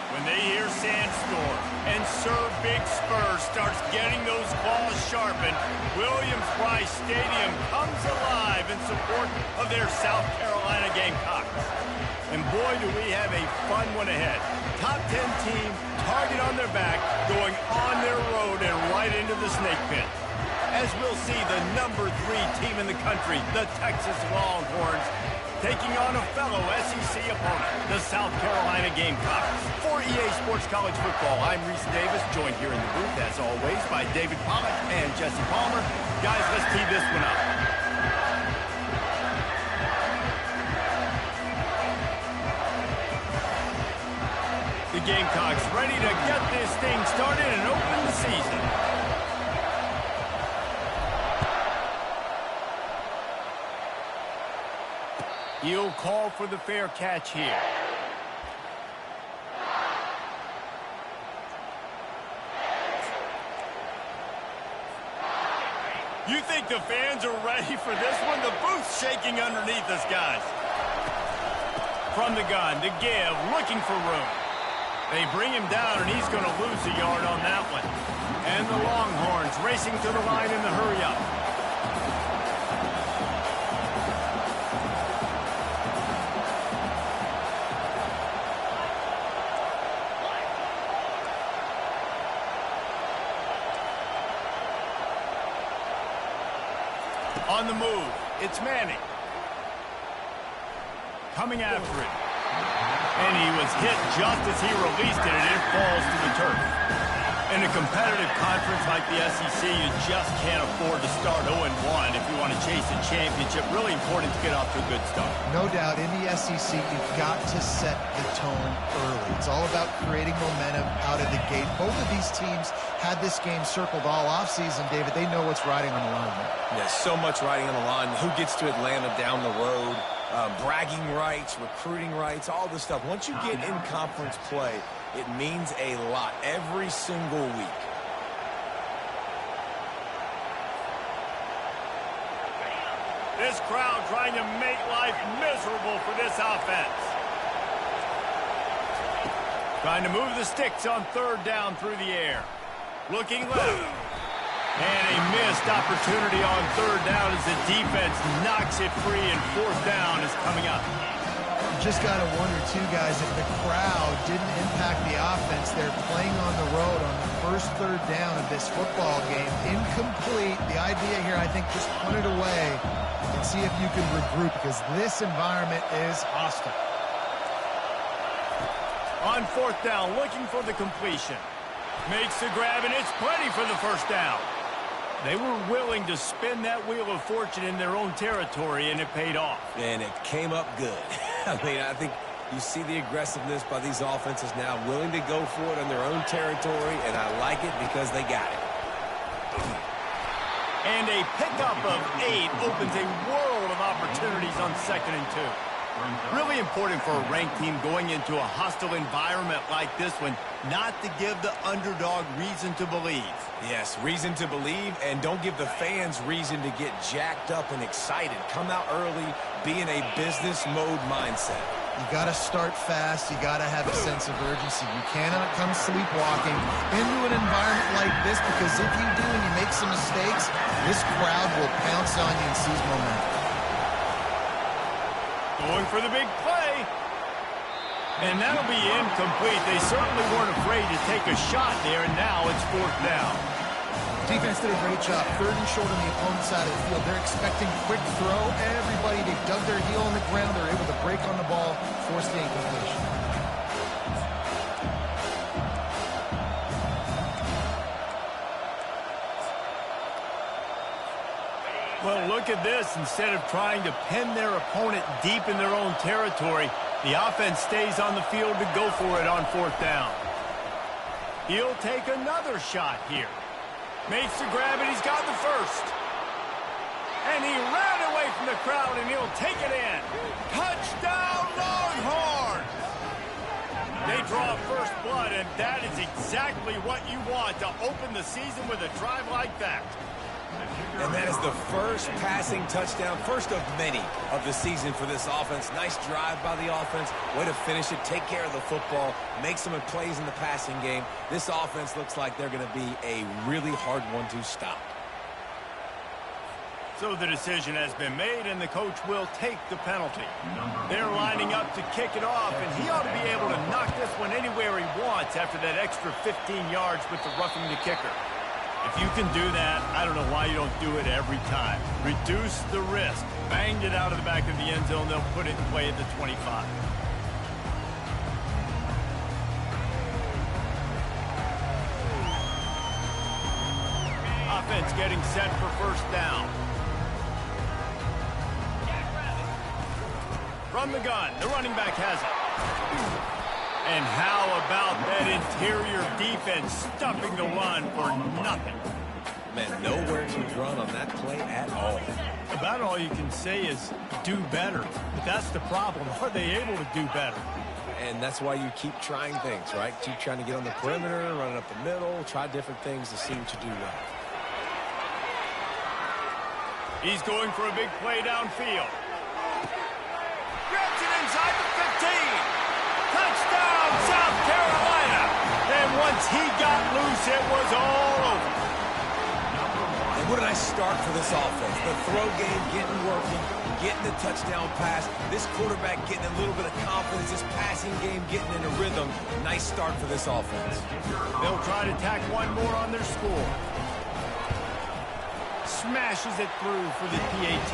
When they hear Sandstorm and Sir Big Spur starts getting those claws sharpened, Williams-Brice Stadium comes alive in support of their South Carolina Gamecocks. And boy, do we have a fun one ahead. Top 10 team, target on their back, going on their road and right into the snake pit. As we'll see the number 3 team in the country, the Texas Longhorns, taking on a fellow SEC opponent, the South Carolina Gamecocks. For EA Sports College Football, I'm Reese Davis, joined here in the booth, as always, by David Pollack and Jesse Palmer. Guys, let's tee this one up. The Gamecocks ready to get this thing started and open the season. He'll call for the fair catch here. You think the fans are ready for this one? The booth's shaking underneath us, guys. From the gun, to give, looking for room. They bring him down, and he's going to lose a yard on that one. And the Longhorns racing to the line in the hurry-up. On the move, it's Manning. Coming after it. And he was hit just as he released it, and it falls to the turf. In a competitive conference like the SEC, you just can't afford to start 0-1 if you want to chase a championship. Really important to get off to a good start. No doubt, in the SEC, you've got to set the tone early. It's all about creating momentum out of the gate. Both of these teams had this game circled all offseason, David. They know what's riding on the line there. Yeah, so much riding on the line. Who gets to Atlanta down the road? Bragging rights, recruiting rights, all this stuff. Once you get in conference play, it means a lot every single week. This crowd trying to make life miserable for this offense. Trying to move the sticks on third down through the air. Looking left. And a missed opportunity on third down as the defense knocks it free, and fourth down is coming up. just got to wonder, too, guys, if the crowd didn't impact the offense. They're playing on the road on the first third down of this football game. Incomplete. The idea here, I think, just punt it away and see if you can regroup, because this environment is hostile. On fourth down, looking for the completion. Makes the grab, and it's plenty for the first down. They were willing to spin that wheel of fortune in their own territory, and it paid off. And it came up good. I mean, I think you see the aggressiveness by these offenses now, willing to go for it in their own territory, and I like it because they got it. And a pickup of 8 opens a world of opportunities on 2nd and 2. Really important for a ranked team going into a hostile environment like this one, not to give the underdog reason to believe. Yes, reason to believe, and don't give the fans reason to get jacked up and excited. Come out early, be in a business mode mindset. You got to start fast. You got to have a sense of urgency. You cannot come sleepwalking into an environment like this, because if you do and you make some mistakes, this crowd will pounce on you and seize momentum. Going for the big play. And that'll be incomplete. They certainly weren't afraid to take a shot there, and now it's 4th down. Defense did a great job. 3rd and short on the opponent's side of the field. They're expecting quick throw. Everybody, they dug their heel on the ground. They're able to break on the ball, force the incompletion. Well, look at this. Instead of trying to pin their opponent deep in their own territory, the offense stays on the field to go for it on 4th down. He'll take another shot here. Makes the grab, and he's got the first. And he ran away from the crowd, and he'll take it in. Touchdown, Longhorns! They draw first blood, and that is exactly what you want to open the season with a drive like that. And that is the first passing touchdown, first of many of the season for this offense. Nice drive by the offense. Way to finish it, take care of the football, make some plays in the passing game. This offense looks like they're going to be a really hard one to stop. So the decision has been made, and the coach will take the penalty. They're lining up to kick it off, and he ought to be able to knock this one anywhere he wants after that extra 15 yards with the roughing the kicker. If you can do that, I don't know why you don't do it every time. Reduce the risk. Banged it out of the back of the end zone. They'll put it in play at the 25. Offense getting set for first down. From the gun, the running back has it. And how about that interior defense stuffing the run for nothing? Man, nowhere to run on that play at all. About all you can say is do better. But that's the problem. Are they able to do better? And that's why you keep trying things, right? Keep trying to get on the perimeter, run it up the middle, try different things to see what you do well. He's going for a big play downfield. Grabs it inside the 15. Touchdown, South Carolina. And once he got loose, it was all over. And what a nice start for this offense. The throw game getting working, getting the touchdown pass. This quarterback getting a little bit of confidence. This passing game getting in a rhythm. Nice start for this offense. They'll try to tack one more on their score. Smashes it through for the PAT.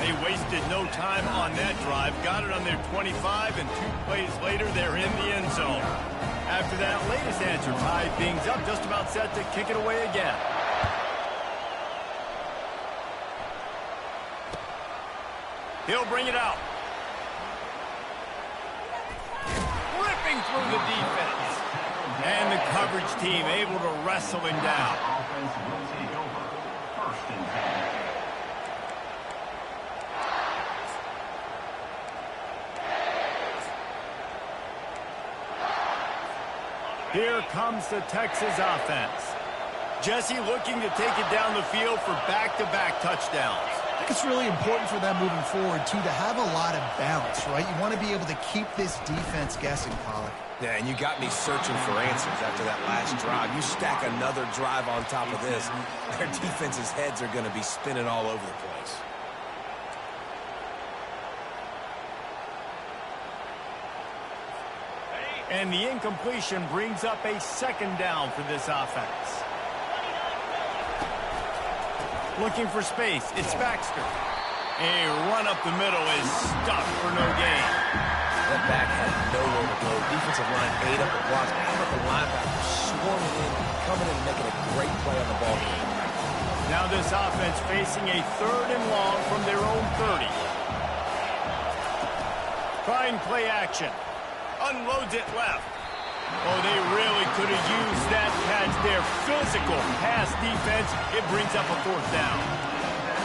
They wasted no time on that drive. Got it on their 25, and 2 plays later, they're in the end zone. After that latest answer, tied things up, just about set to kick it away again. He'll bring it out. Ripping through the defense. And the coverage team able to wrestle him down. Here comes the Texas offense. Jesse looking to take it down the field for back-to-back touchdowns. I think it's really important for them moving forward, too, to have a lot of balance, right? You want to be able to keep this defense guessing, Pollack. Yeah, and you got me searching for answers after that last drive. You stack another drive on top of this, their defense's heads are going to be spinning all over the place. And the incompletion brings up a second down for this offense. Looking for space. It's Baxter. A run up the middle is stuck for no gain. That back had nowhere to go. Defensive line ate up the blocks. How about the linebacker swarming in, coming in and making a great play on the ball game. Now this offense facing a 3rd and long from their own 30. Trying play action. Unloads it left. Oh, they really could have used that catch there. Physical pass defense. It brings up a 4th down.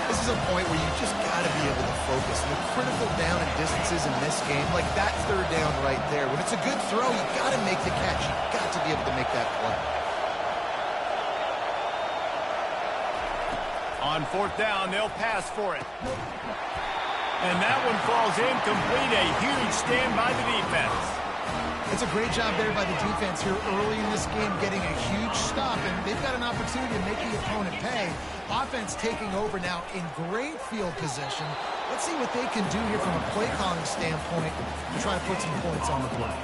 This is a point where you just got to be able to focus. And the critical down and distances in this game, like that 3rd down right there, when it's a good throw, you got to make the catch. You got to be able to make that play. On 4th down, they'll pass for it. And that one falls incomplete. A huge stand by the defense. It's a great job there by the defense here early in this game, getting a huge stop, and they've got an opportunity to make the opponent pay. Offense taking over now in great field position. Let's see what they can do here from a play calling standpoint to try to put some points on the board.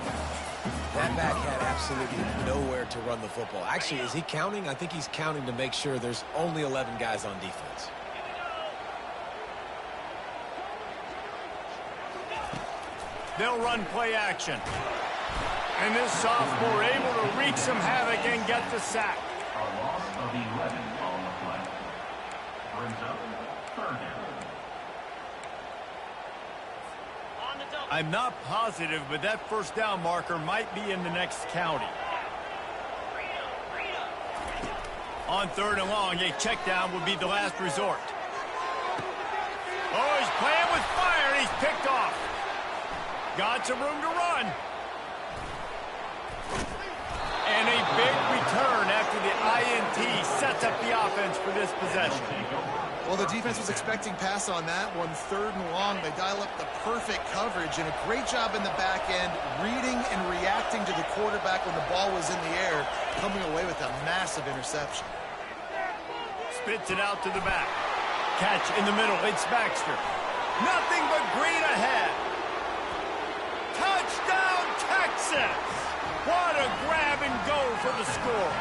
That back had absolutely nowhere to run the football. Actually, is he counting? I think he's counting to make sure there's only 11 guys on defense. They'll run play action. And this sophomore able to wreak some havoc and get the sack. A loss of 11 on the play. Brings up 3rd down. I'm not positive, but that 1st down marker might be in the next county. On 3rd and long, a check down would be the last resort. Oh, he's playing with fire, and he's picked off. Got some room to run. And a big return after the INT sets up the offense for this possession. Well, the defense was expecting pass on that one. 3rd and long, they dial up the perfect coverage and a great job in the back end, reading and reacting to the quarterback when the ball was in the air, coming away with a massive interception. Spits it out to the back. Catch in the middle. It's Baxter. Nothing but green ahead. Touchdown, Texas! What a grab and go for the score.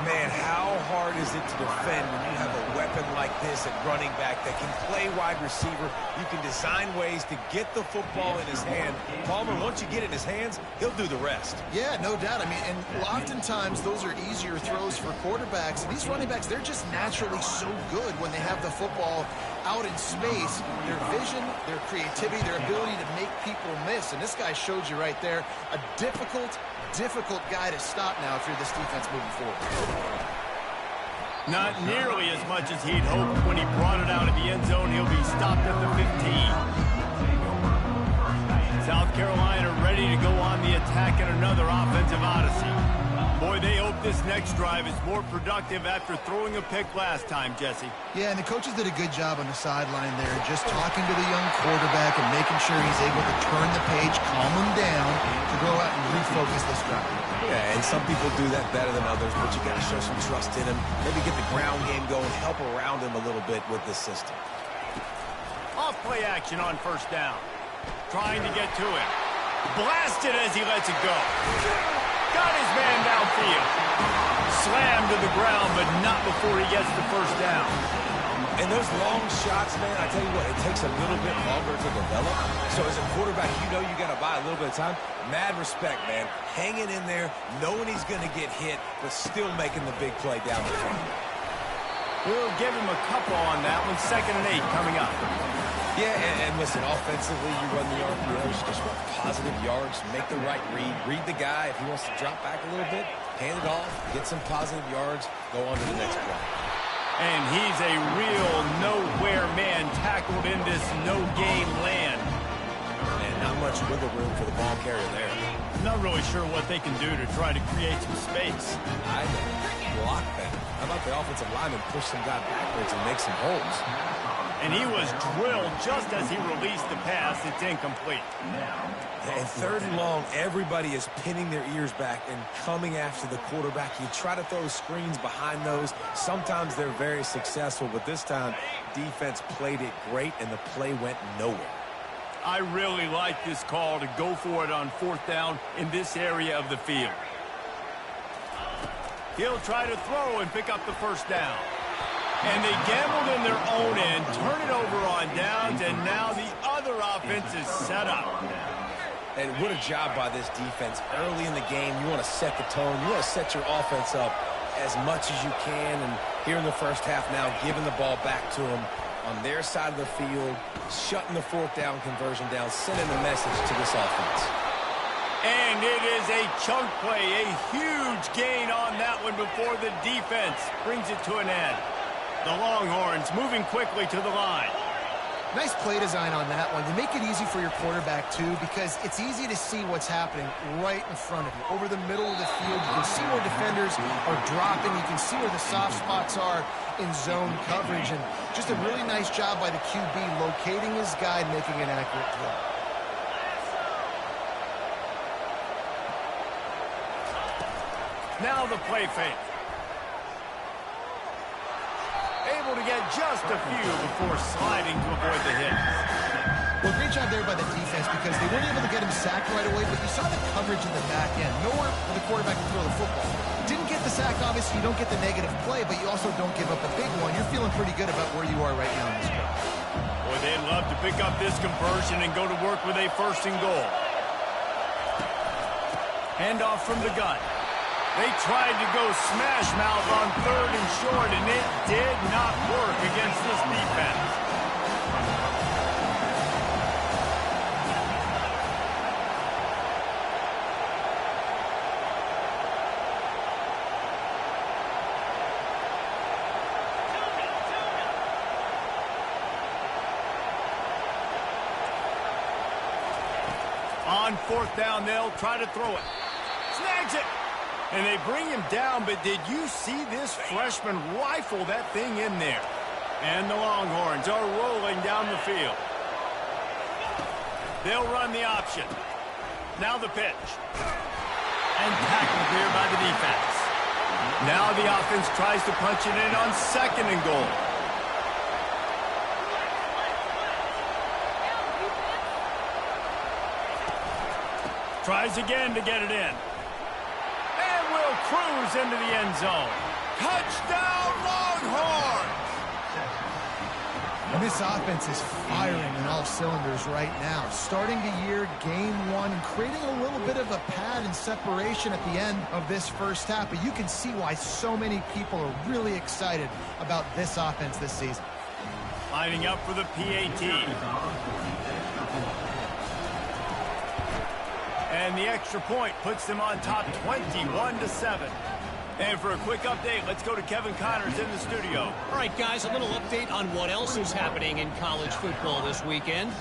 Man, how hard is it to defend when you have a weapon like this at running back that can play wide receiver? You can design ways to get the football in his hand. Palmer, once you get it in his hands, he'll do the rest. Yeah, no doubt. I mean, and oftentimes those are easier throws for quarterbacks. And these running backs, they're just naturally so good when they have the football out in space. Their vision, their creativity, their ability to make people miss. And this guy showed you right there a difficult guy to stop now if you're this defense moving forward. Not nearly as much as he'd hoped when he brought it out of the end zone. He'll be stopped at the 15. South Carolina ready to go on the attack in another offensive odyssey. Boy, they hope this next drive is more productive after throwing a pick last time, Jesse. Yeah, and the coaches did a good job on the sideline there, just talking to the young quarterback and making sure he's able to turn the page, calm him down, to go out and refocus this drive. Yeah, and some people do that better than others, but you got to show some trust in him. Maybe get the ground game going, help around him a little bit with this system. Off play action on 1st down. Trying to get to him. Blasted as he lets it go. Got his man downfield. Slammed to the ground, but not before he gets the 1st down. And those long shots, man, I tell you what, it takes a little bit longer to develop. So as a quarterback, you know you got to buy a little bit of time. Mad respect, man. Hanging in there, knowing he's going to get hit, but still making the big play down the field. We'll give him a couple on that one. 2nd and 8 coming up. Yeah, and listen, offensively, you run the RPOs, just run positive yards, make the right read the guy. If he wants to drop back a little bit, hand it off, get some positive yards, go on to the next play. And he's a real nowhere man tackled in this no-game land. And not much wiggle room for the ball carrier there. Not really sure what they can do to try to create some space. I block that. How about the offensive lineman push some guy backwards and make some holes? And he was drilled just as he released the pass. It's incomplete. And 3rd and long, everybody is pinning their ears back and coming after the quarterback. You try to throw screens behind those. Sometimes they're very successful, but this time, defense played it great, and the play went nowhere. I really like this call to go for it on 4th down in this area of the field. He'll try to throw and pick up the 1st down. And they gambled in their own end, turn it over on downs, and now the other offense is set up. And what a job by this defense. Early in the game, you want to set the tone. You want to set your offense up as much as you can. And here in the first half now, giving the ball back to them on their side of the field, shutting the 4th down conversion down, sending a message to this offense. And it is a chunk play, a huge gain on that one before the defense brings it to an end. The Longhorns moving quickly to the line. Nice play design on that one. They make it easy for your quarterback, too, because it's easy to see what's happening right in front of you. Over the middle of the field, you can see where defenders are dropping. You can see where the soft spots are in zone coverage. And just a really nice job by the QB locating his guy and making an accurate throw. Now the play fake. Able to get just a few before sliding to avoid the hit. Well, great job there by the defense because they weren't able to get him sacked right away, but you saw the coverage in the back end. Nowhere for the quarterback to throw the football. Didn't get the sack, obviously. You don't get the negative play, but you also don't give up a big one. You're feeling pretty good about where you are right now in this game. Boy, they'd love to pick up this conversion and go to work with a 1st and goal. Handoff from the gun. They tried to go smash mouth on 3rd and short, and it did not work against this defense. On 4th down, they'll try to throw it. Snags it. And they bring him down, but did you see this freshman rifle that thing in there? And the Longhorns are rolling down the field. They'll run the option. Now the pitch. And tackled here by the defense. Now the offense tries to punch it in on 2nd and goal. Tries again to get it in. Will cruise into the end zone. Touchdown, Longhorns! And this offense is firing on all cylinders right now. Starting the year, game 1, and creating a little bit of a pad and separation at the end of this first half. But you can see why so many people are really excited about this offense this season. Lining up for the PAT. And the extra point puts them on top 21-7. And for a quick update, let's go to Kevin Connors in the studio. All right, guys, a little update on what else is happening in college football this weekend.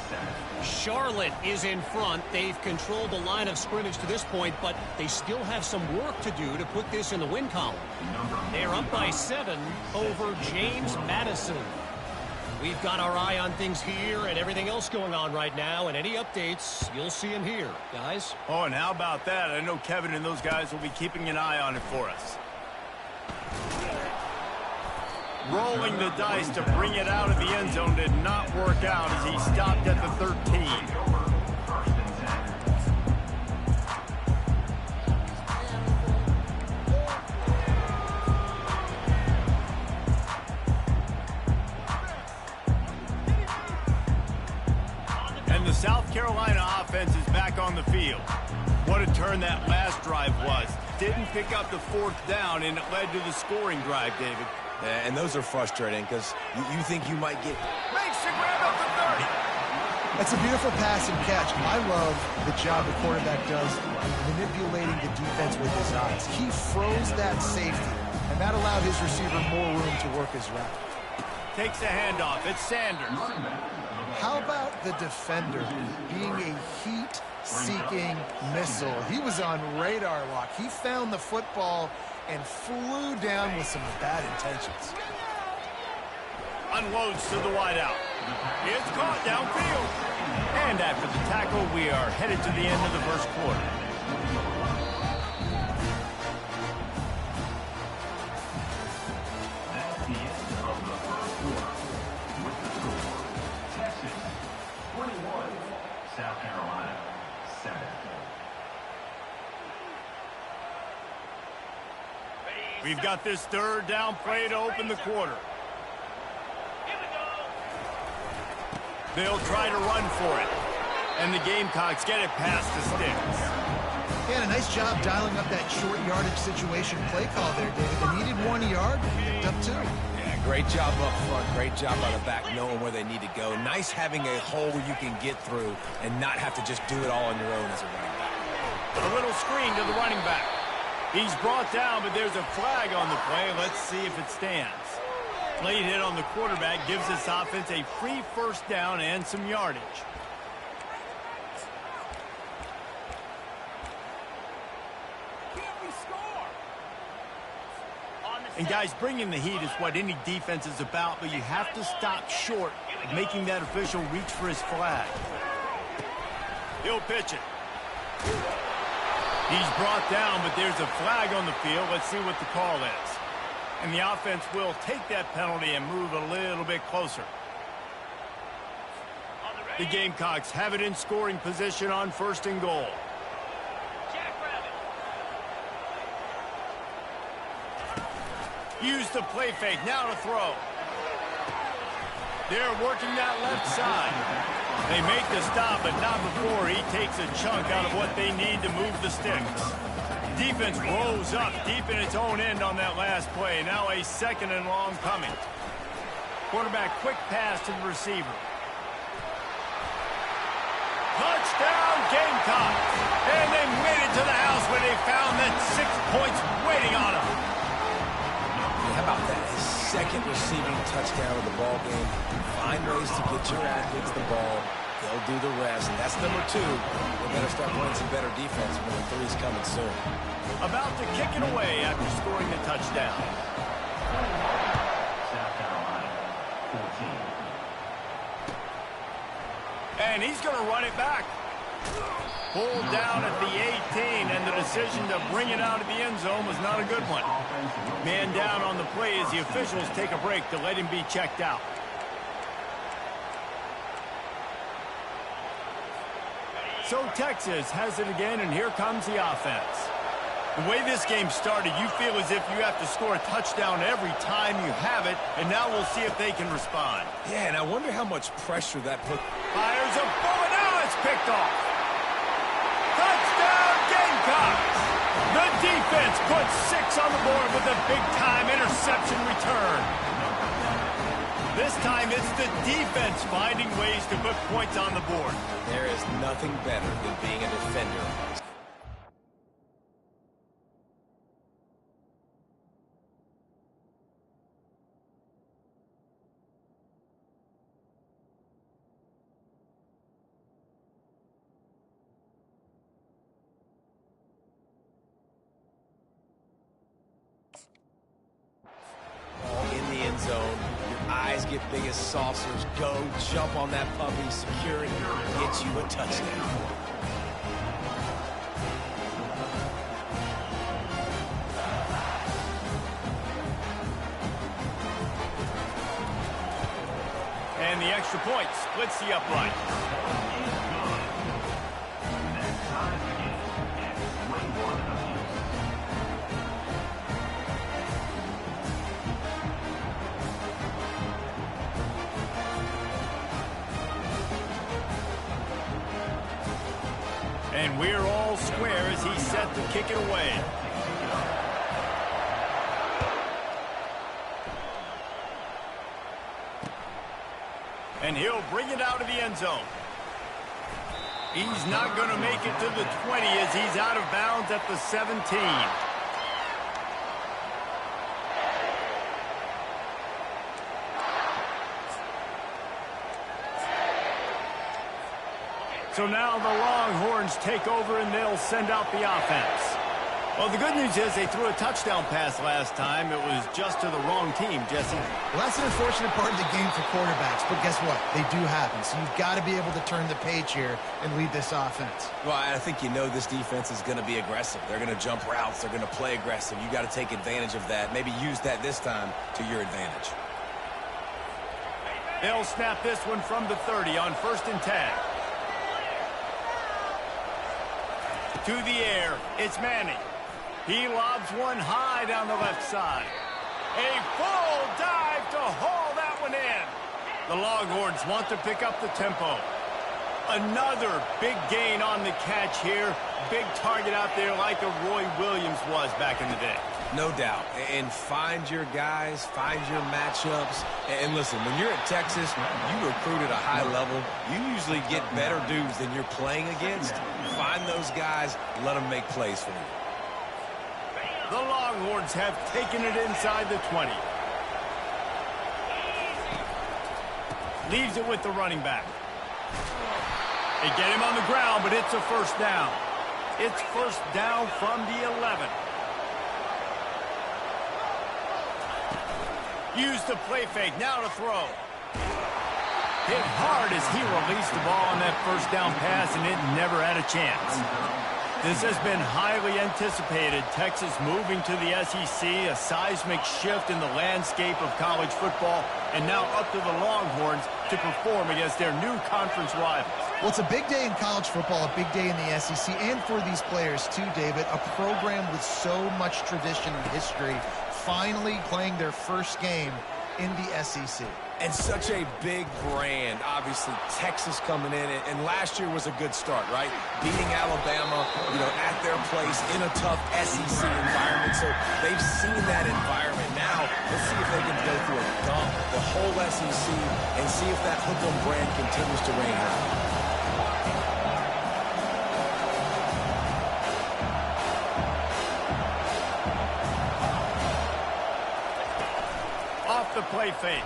Charlotte is in front. They've controlled the line of scrimmage to this point, but they still have some work to do to put this in the win column. They're up by 7 over James Madison. We've got our eye on things here and everything else going on right now, and any updates, you'll see them here, guys. Oh, and how about that? I know Kevin and those guys will be keeping an eye on it for us. Rolling the dice to bring it out of the end zone did not work out as he stopped at the 13. The South Carolina offense is back on the field. What a turn that last drive was. Didn't pick up the 4th down, and it led to the scoring drive, David. Yeah, and those are frustrating because you think you might get... Makes the grab up to 30. That's a beautiful pass and catch. I love the job the quarterback does manipulating the defense with his eyes. He froze that safety, and that allowed his receiver more room to work his route. Takes the handoff. It's Sanders. How about the defender being a heat-seeking missile? He was on radar lock. He found the football and flew down with some bad intentions. Unloads to the wideout. It's caught downfield. And after the tackle, we are headed to the end of the first quarter. That's the end of the first quarter. With the score, Texas 21, We've got this third down play to open the quarter. They'll try to run for it. And the Gamecocks get it past the sticks. Yeah, a nice job dialing up that short yardage situation play call there, David. They needed 1 yard, picked up 2. Yeah, great job up front, great job out of back, knowing where they need to go. Nice having a hole you can get through and not have to just do it all on your own as a running back. A little screen to the running back. He's brought down, but there's a flag on the play. Let's see if it stands. Late hit on the quarterback gives this offense a free first down and some yardage. And guys, bringing the heat is what any defense is about, but you have to stop short of making that official reach for his flag. He'll pitch it. He's brought down, but there's a flag on the field. Let's see what the call is. And the offense will take that penalty and move a little bit closer. The Gamecocks have it in scoring position on 1st and goal. Use the play fake, now to throw. They're working that left side. They make the stop, but not before he takes a chunk out of what they need to move the sticks. Defense rolls up deep in its own end on that last play. Now a 2nd and long coming. Quarterback quick pass to the receiver. Touchdown Gamecocks! And they made it to the house where they found that 6 points waiting on them. How about that? His 2nd receiving touchdown of the ball game. Find ways to get your athletes the ball. They'll do the rest. That's number 2. They better start playing some better defense when the 3's coming soon. About to kick it away after scoring the touchdown. South Carolina, 14. And he's going to run it back. Pulled down at the 18, and the decision to bring it out of the end zone was not a good one. Man down on the play as the officials take a break to let him be checked out. So Texas has it again, and here comes the offense. The way this game started, you feel as if you have to score a touchdown every time you have it, and now we'll see if they can respond. Yeah, and I wonder how much pressure that put. Fires a bullet, now it's picked off. Touchdown Gamecocks! The defense puts 6 on the board with a big-time interception return. This time it's the defense finding ways to put points on the board. There is nothing better than being a defender. Zone. Your eyes get big as saucers. Go, jump on that puppy, secure it, get you a touchdown. And the extra point splits the upright. And we're all square as he's set to kick it away. And he'll bring it out of the end zone. He's not going to make it to the 20 as he's out of bounds at the 17. So now the Longhorns take over and they'll send out the offense. Well, the good news is they threw a touchdown pass last time. It was just to the wrong team, Jesse. Well, that's an unfortunate part of the game for quarterbacks, but guess what? They do happen. So you've got to be able to turn the page here and lead this offense. Well, I think you know this defense is going to be aggressive. They're going to jump routes. They're going to play aggressive. You got to take advantage of that. Maybe use that this time to your advantage. They'll snap this one from the 30 on 1st and 10. To the air, it's Manning. He lobs one high down the left side. A full dive to haul that one in. The Longhorns want to pick up the tempo. Another big gain on the catch here. Big target out there like a Roy Williams was back in the day. No doubt. And find your guys, find your matchups. And listen, when you're at Texas, you recruit at a high level. You usually get better dudes than you're playing against. Find those guys, let them make plays for you. The Longhorns have taken it inside the 20. Leaves it with the running back. They get him on the ground, but it's a first down. It's first down from the 11. Use the play fake, now to throw. Hit hard as he released the ball on that first down pass, and it never had a chance. This has been highly anticipated. Texas moving to the SEC, a seismic shift in the landscape of college football, and now up to the Longhorns to perform against their new conference rivals. Well, it's a big day in college football, a big day in the SEC, and for these players too, David. A program with so much tradition and history finally playing their first game in the SEC. And such a big brand. Obviously, Texas coming in, and last year was a good start, right? Beating Alabama, at their place in a tough SEC environment. So they've seen that environment. Now, let's see if they can go through a dump, the whole SEC, and see if that Hook'em brand continues to reign high. The play fake,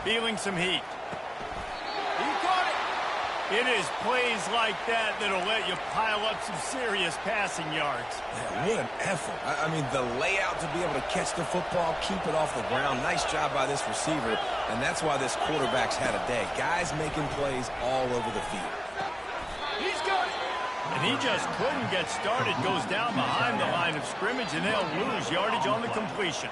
feeling some heat. He got it. It is plays like that that'll let you pile up some serious passing yards. Man, what an effort. I mean, the layout to be able to catch the football, keep it off the ground. Nice job by this receiver, and that's why this quarterback's had a day. Guys making plays all over the field. He's got it. And he just couldn't get started. Goes down behind the line of scrimmage, and they'll lose yardage on the completion.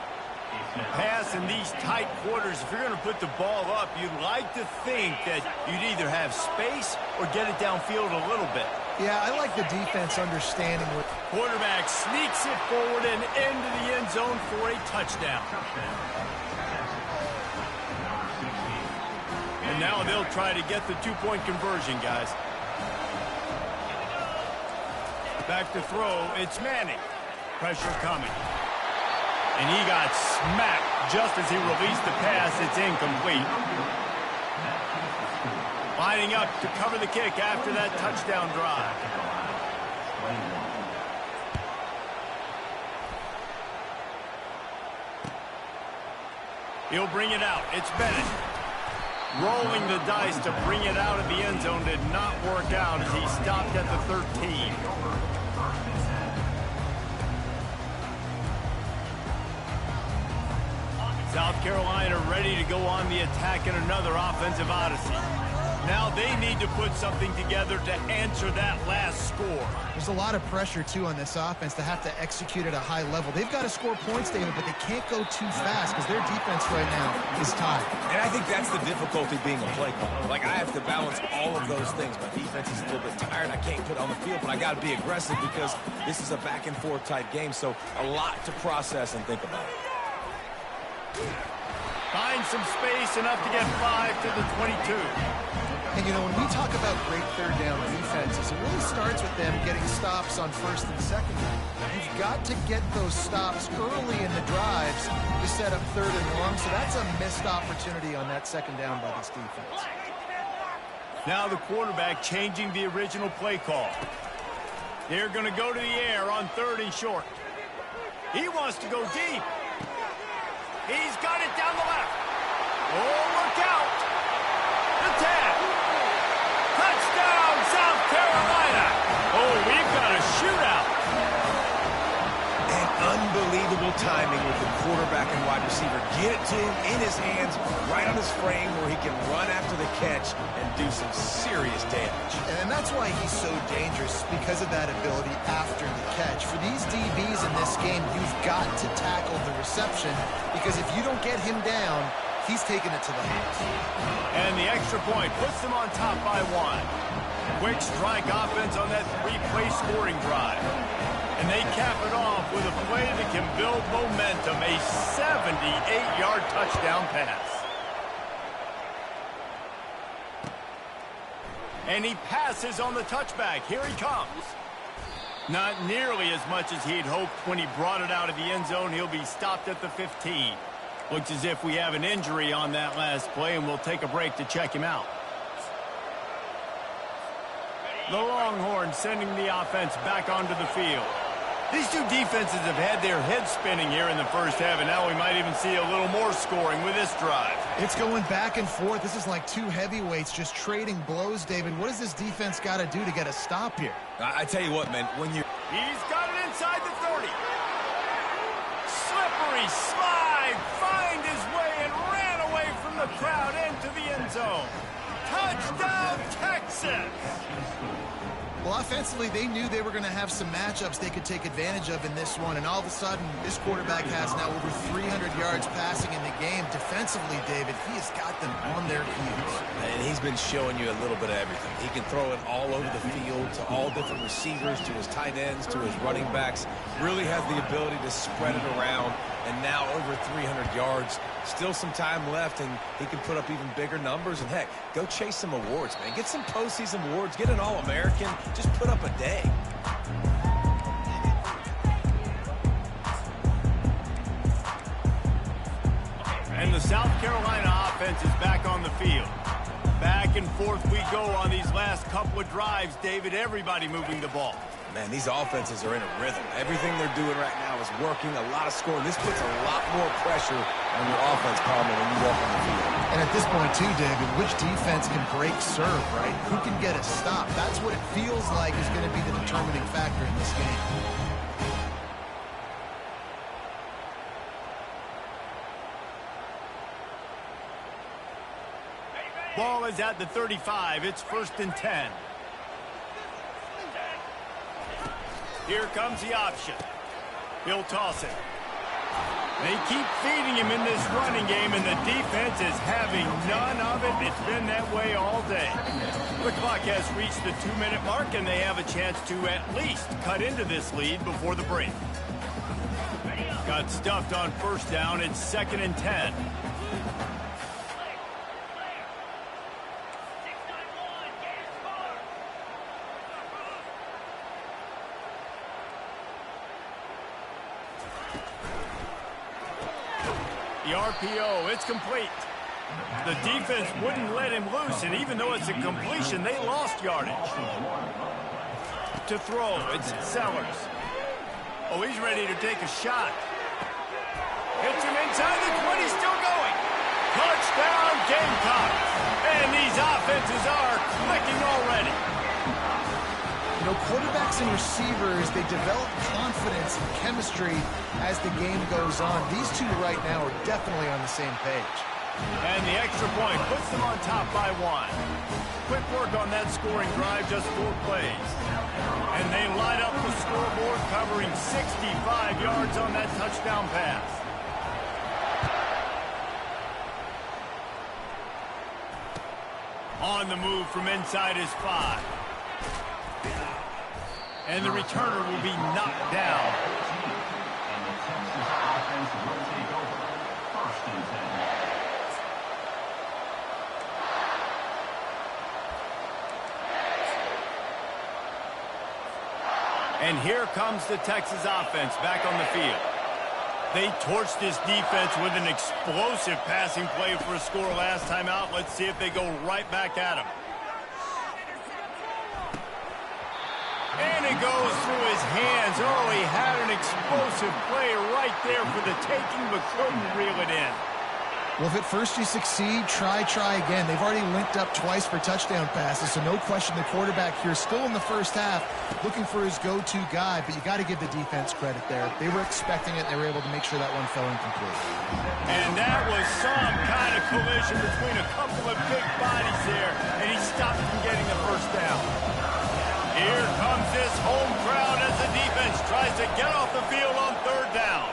Pass in these tight quarters, if you're going to put the ball up, you'd like to think that you'd either have space or get it downfield a little bit. Yeah, I like the defense understanding what quarterback sneaks it forward and into the end zone for a touchdown. And now they'll try to get the two-point conversion, guys. Back to throw, it's Manning. Pressure coming. And he got smacked just as he released the pass. It's incomplete. Lining up to cover the kick after that touchdown drive. He'll bring it out. It's Bennett. Rolling the dice to bring it out of the end zone did not work out as he stopped at the 13. South Carolina ready to go on the attack in another offensive odyssey. Now they need to put something together to answer that last score. There's a lot of pressure, too, on this offense to have to execute at a high level. They've got to score points, David, but they can't go too fast because their defense right now is tied. And I think that's the difficulty being a play caller. Like, I have to balance all of those things. My defense is a little bit tired. I can't put it on the field, but I got to be aggressive because this is a back-and-forth type game, so a lot to process and think about. Find some space, enough to get 5 to the 22. And, when we talk about great third down defenses, it really starts with them getting stops on first and second down. You've got to get those stops early in the drives to set up third and long, so that's a missed opportunity on that second down by this defense. Now the quarterback changing the original play call. They're going to go to the air on third and short. He wants to go deep. He's got it down the left. Oh, look out. The 10. Touchdown, South Carolina. Oh, we've got a shootout. And unbelievable timing with the quarterback and wide receiver. Get it to him in his hands, right on his frame where he can run after the catch and do some serious damage. And that's why he's so dangerous, because of that ability after the catch. For these DBs in this game, you've got to tackle the reception, because if you don't get him down, he's taking it to the house. And the extra point puts them on top by 1. Quick strike offense on that 3-play scoring drive. And they cap it off with a play that can build momentum, a 78-yard touchdown pass. And he passes on the touchback. Here he comes. Not nearly as much as he'd hoped when he brought it out of the end zone. He'll be stopped at the 15. Looks as if we have an injury on that last play, and we'll take a break to check him out. The Longhorns sending the offense back onto the field. These two defenses have had their heads spinning here in the first half, and now we might even see a little more scoring with this drive. It's going back and forth. This is like two heavyweights just trading blows, David. What does this defense got to do to get a stop here? I tell you what, man, when you... He's got it inside the 30. Slippery slide, find his way and ran away from the crowd into the end zone. Touchdown, Texas! Well, offensively, they knew they were going to have some matchups they could take advantage of in this one, and all of a sudden, this quarterback has now over 300 yards passing in the game. Defensively, David, he has got them on their heels. And he's been showing you a little bit of everything. He can throw it all over the field to all different receivers, to his tight ends, to his running backs. Really has the ability to spread it around, and now over 300 yards. Still some time left, and he can put up even bigger numbers. And, heck, go chase some awards, man. Get some postseason awards. Get an All-American. Just put up a day. And the South Carolina offense is back on the field. Back and forth we go on these last couple of drives, David. Everybody moving the ball. Man, these offenses are in a rhythm. Everything they're doing right now is working. A lot of scoring. This puts a lot more pressure on your offense, Palmer, when you walk on the field. And at this point, too, David, which defense can break serve, right? Who can get a stop? That's what it feels like is going to be the determining factor in this game. Ball is at the 35. It's 1st and 10. Here comes the option. He'll toss it. They keep feeding him in this running game, and the defense is having none of it. It's been that way all day. The clock has reached the 2-minute mark, and they have a chance to at least cut into this lead before the break. Got stuffed on 1st down. It's 2nd and 10. The RPO, it's complete. The defense wouldn't let him loose, and even though it's a completion, they lost yardage. To throw, it's Sellers. Oh, he's ready to take a shot. Hits him inside the 20, still going. Touchdown, Gamecocks. And these offenses are clicking already. You know, quarterbacks and receivers, they develop confidence and chemistry as the game goes on. These two right now are definitely on the same page. And the extra point puts them on top by 1. Quick work on that scoring drive, just 4 plays. And they light up the scoreboard, covering 65 yards on that touchdown pass. On the move from inside his 5. And the returner will be knocked down. And the Texas offense will take over. 1st and 10. And here comes the Texas offense back on the field. They torched this defense with an explosive passing play for a score last time out. Let's see if they go right back at him. And it goes through his hands. Oh, he had an explosive play right there for the taking, but couldn't reel it in. Well, if at first you succeed, try again. They've already linked up twice for touchdown passes, so no question the quarterback here still in the first half looking for his go-to guy, but you got to give the defense credit there. They were expecting it. They were able to make sure that one fell incomplete. And that was some kind of collision between a couple of big bodies there, and he stopped from getting the first down. Here comes this home crowd as the defense tries to get off the field on 3rd down.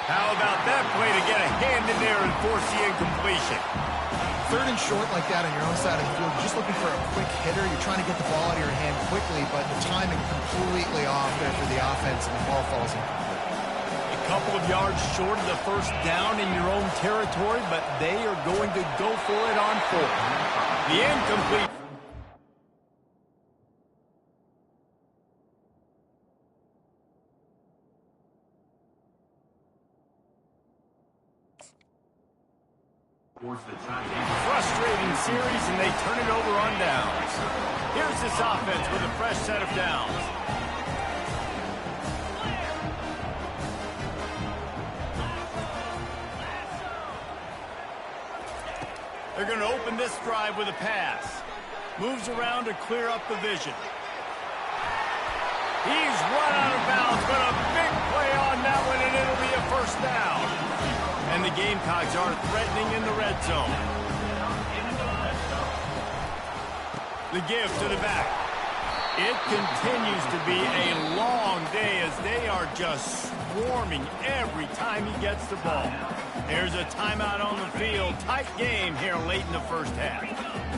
How about that? that play to get a hand in there and force the incompletion. Third and short like that on your own side of the field, you're just looking for a quick hitter. You're trying to get the ball out of your hand quickly, but the timing completely off there for the offense, and the ball falls incomplete. A couple of yards short of the first down in your own territory, but they are going to go for it on fourth. The incomplete. Frustrating series, and they turn it over on downs. Here's this offense with a fresh set of downs. They're going to open this drive with a pass. Moves around to clear up the vision. He's run out of bounds, but a big play on that one, and it'll be a first down. And the Gamecocks are threatening in the red zone. The give to the back. It continues to be a long day as they are just swarming every time he gets the ball. There's a timeout on the field. Tight game here late in the first half.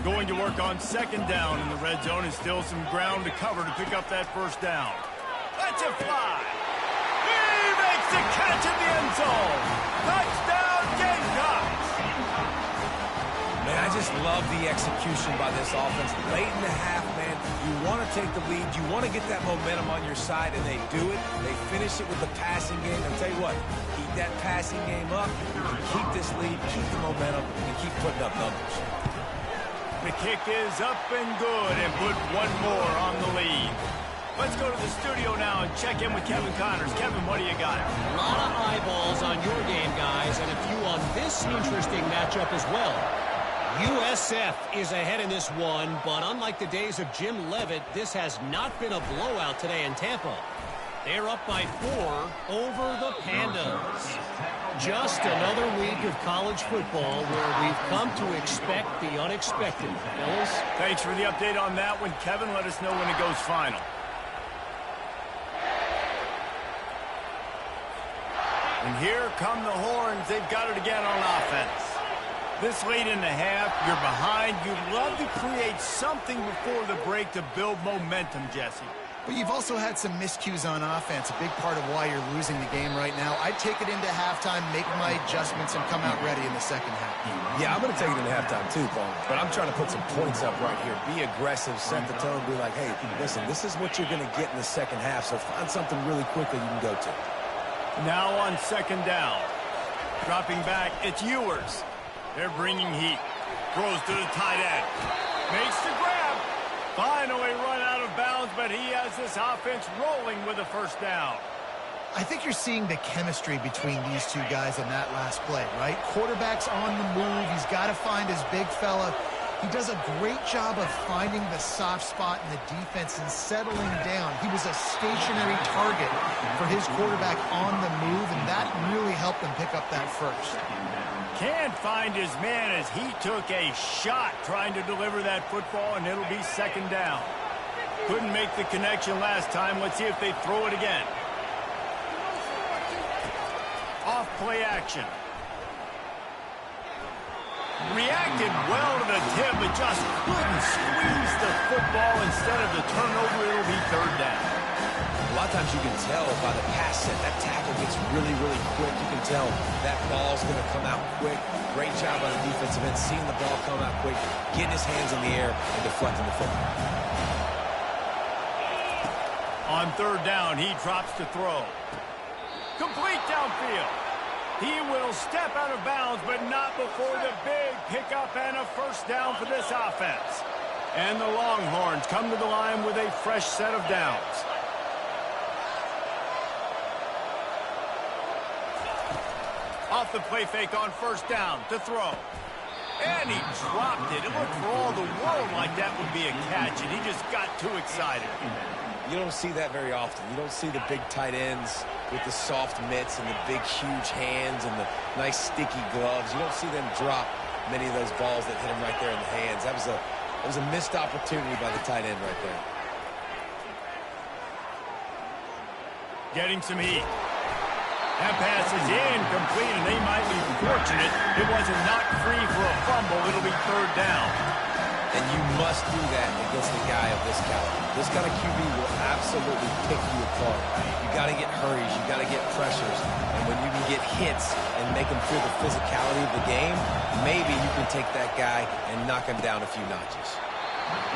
Going to work on second down in the red zone, and still some ground to cover to pick up that first down. That's a fly. He makes the catch in the end zone. Touchdown, Gamecocks. Man, I just love the execution by this offense. Late in the half, man, you want to take the lead. You want to get that momentum on your side, and they do it. They finish it with the passing game. I'll tell you what, keep that passing game up, keep this lead, keep the momentum, and keep putting up numbers. The kick is up and good, and put one more on the lead. Let's go to the studio now and check in with Kevin Connors. Kevin, what do you got? A lot of eyeballs on your game, guys, and a few on this interesting matchup as well. USF is ahead in this one, but unlike the days of Jim Leavitt, this has not been a blowout today in Tampa. They're up by 4 over the Pandas. Just another week of college football where we've come to expect the unexpected. Fellas? Thanks for the update on that one, Kevin. Let us know when it goes final. And here come the horns. They've got it again on offense. This late in the half, you're behind. You'd love to create something before the break to build momentum, Jesse. But you've also had some miscues on offense, a big part of why you're losing the game right now. I'd take it into halftime, make my adjustments, and come out ready in the second half. Yeah, I'm going to take it into halftime too, Paul. But I'm trying to put some points up right here. Be aggressive, set the tone, be like, hey, listen, this is what you're going to get in the second half, so find something really quickly you can go to. Now on second down. Dropping back, it's Ewers. They're bringing heat. Throws to the tight end. Makes the grab. Finally run out of bounds, but he has this offense rolling with a first down. I think you're seeing the chemistry between these two guys in that last play, right? Quarterback's on the move. He's got to find his big fella. He does a great job of finding the soft spot in the defense and settling down. He was a stationary target for his quarterback on the move, and that really helped him pick up that first. Can't find his man as he took a shot trying to deliver that football, and it'll be second down. Couldn't make the connection last time. Let's see if they throw it again. Off play action. Reacted well to the tip, but just couldn't squeeze the football. Instead of the turnover, it'll be third down. A lot of times you can tell by the pass set, that tackle gets really, really quick. You can tell that ball's going to come out quick. Great job by the defensive end, seeing the ball come out quick, getting his hands in the air, and deflecting the football. On third down, he drops to throw. Complete downfield. He will step out of bounds, but not before the big pickup and a first down for this offense. And the Longhorns come to the line with a fresh set of downs. Off the play fake on first down to throw. And he dropped it. It looked for all the world like that would be a catch, and he just got too excited. You don't see that very often. You don't see the big tight ends with the soft mitts and the big, huge hands and the nice, sticky gloves. You don't see them drop many of those balls that hit him right there in the hands. That was a missed opportunity by the tight end right there. Getting some heat. That pass is incomplete, and they might be fortunate it wasn't knocked free for a fumble. It'll be third down. And you must do that against a guy of this caliber. This kind of QB will absolutely pick you apart. You got to get hurries. You got to get pressures. And when you can get hits and make him feel the physicality of the game, maybe you can take that guy and knock him down a few notches.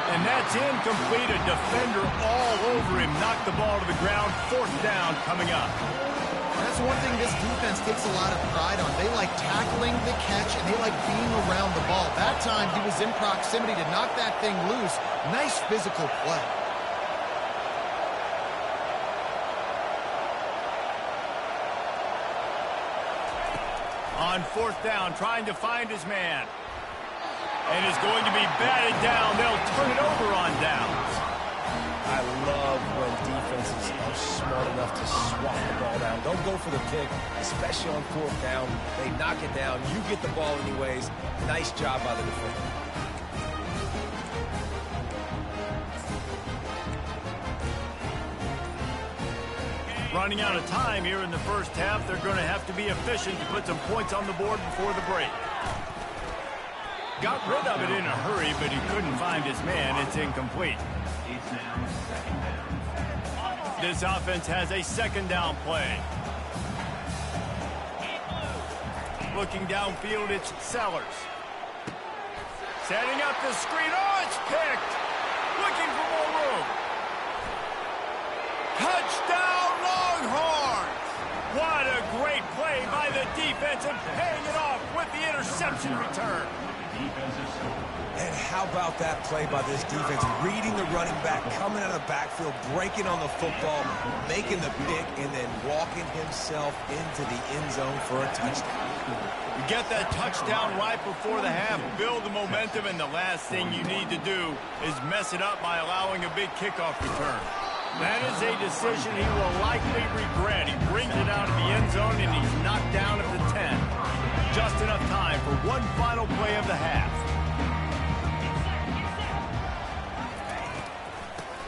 And that's incomplete. A defender all over him. Knocked the ball to the ground. Fourth down coming up. That's one thing this defense takes a lot of pride on. They like tackling the catch, and they like being around the ball. That time, he was in proximity to knock that thing loose. Nice physical play. On fourth down, trying to find his man. And is going to be batted down. They'll turn it over on downs. I love when defenses are smart enough to swat the ball down. Don't go for the pick, especially on fourth down. They knock it down. You get the ball anyways. Nice job by the defender. Running out of time here in the first half. They're going to have to be efficient to put some points on the board before the break. Got rid of it in a hurry, but he couldn't find his man. It's incomplete. This offense has a second down play. Looking downfield, it's Sellers. Setting up the screen. Oh, it's picked. Looking for more room. Touchdown, Longhorns! What a great play by the defense and paying it off with the interception return. And how about that play by this defense? Reading the running back, coming out of the backfield, breaking on the football, making the pick, and then walking himself into the end zone for a touchdown. You get that touchdown right before the half, build the momentum, and the last thing you need to do is mess it up by allowing a big kickoff return. That is a decision he will likely regret. He brings it out of the end zone, and he's knocked down at the 10. Just enough time for one final play of the half.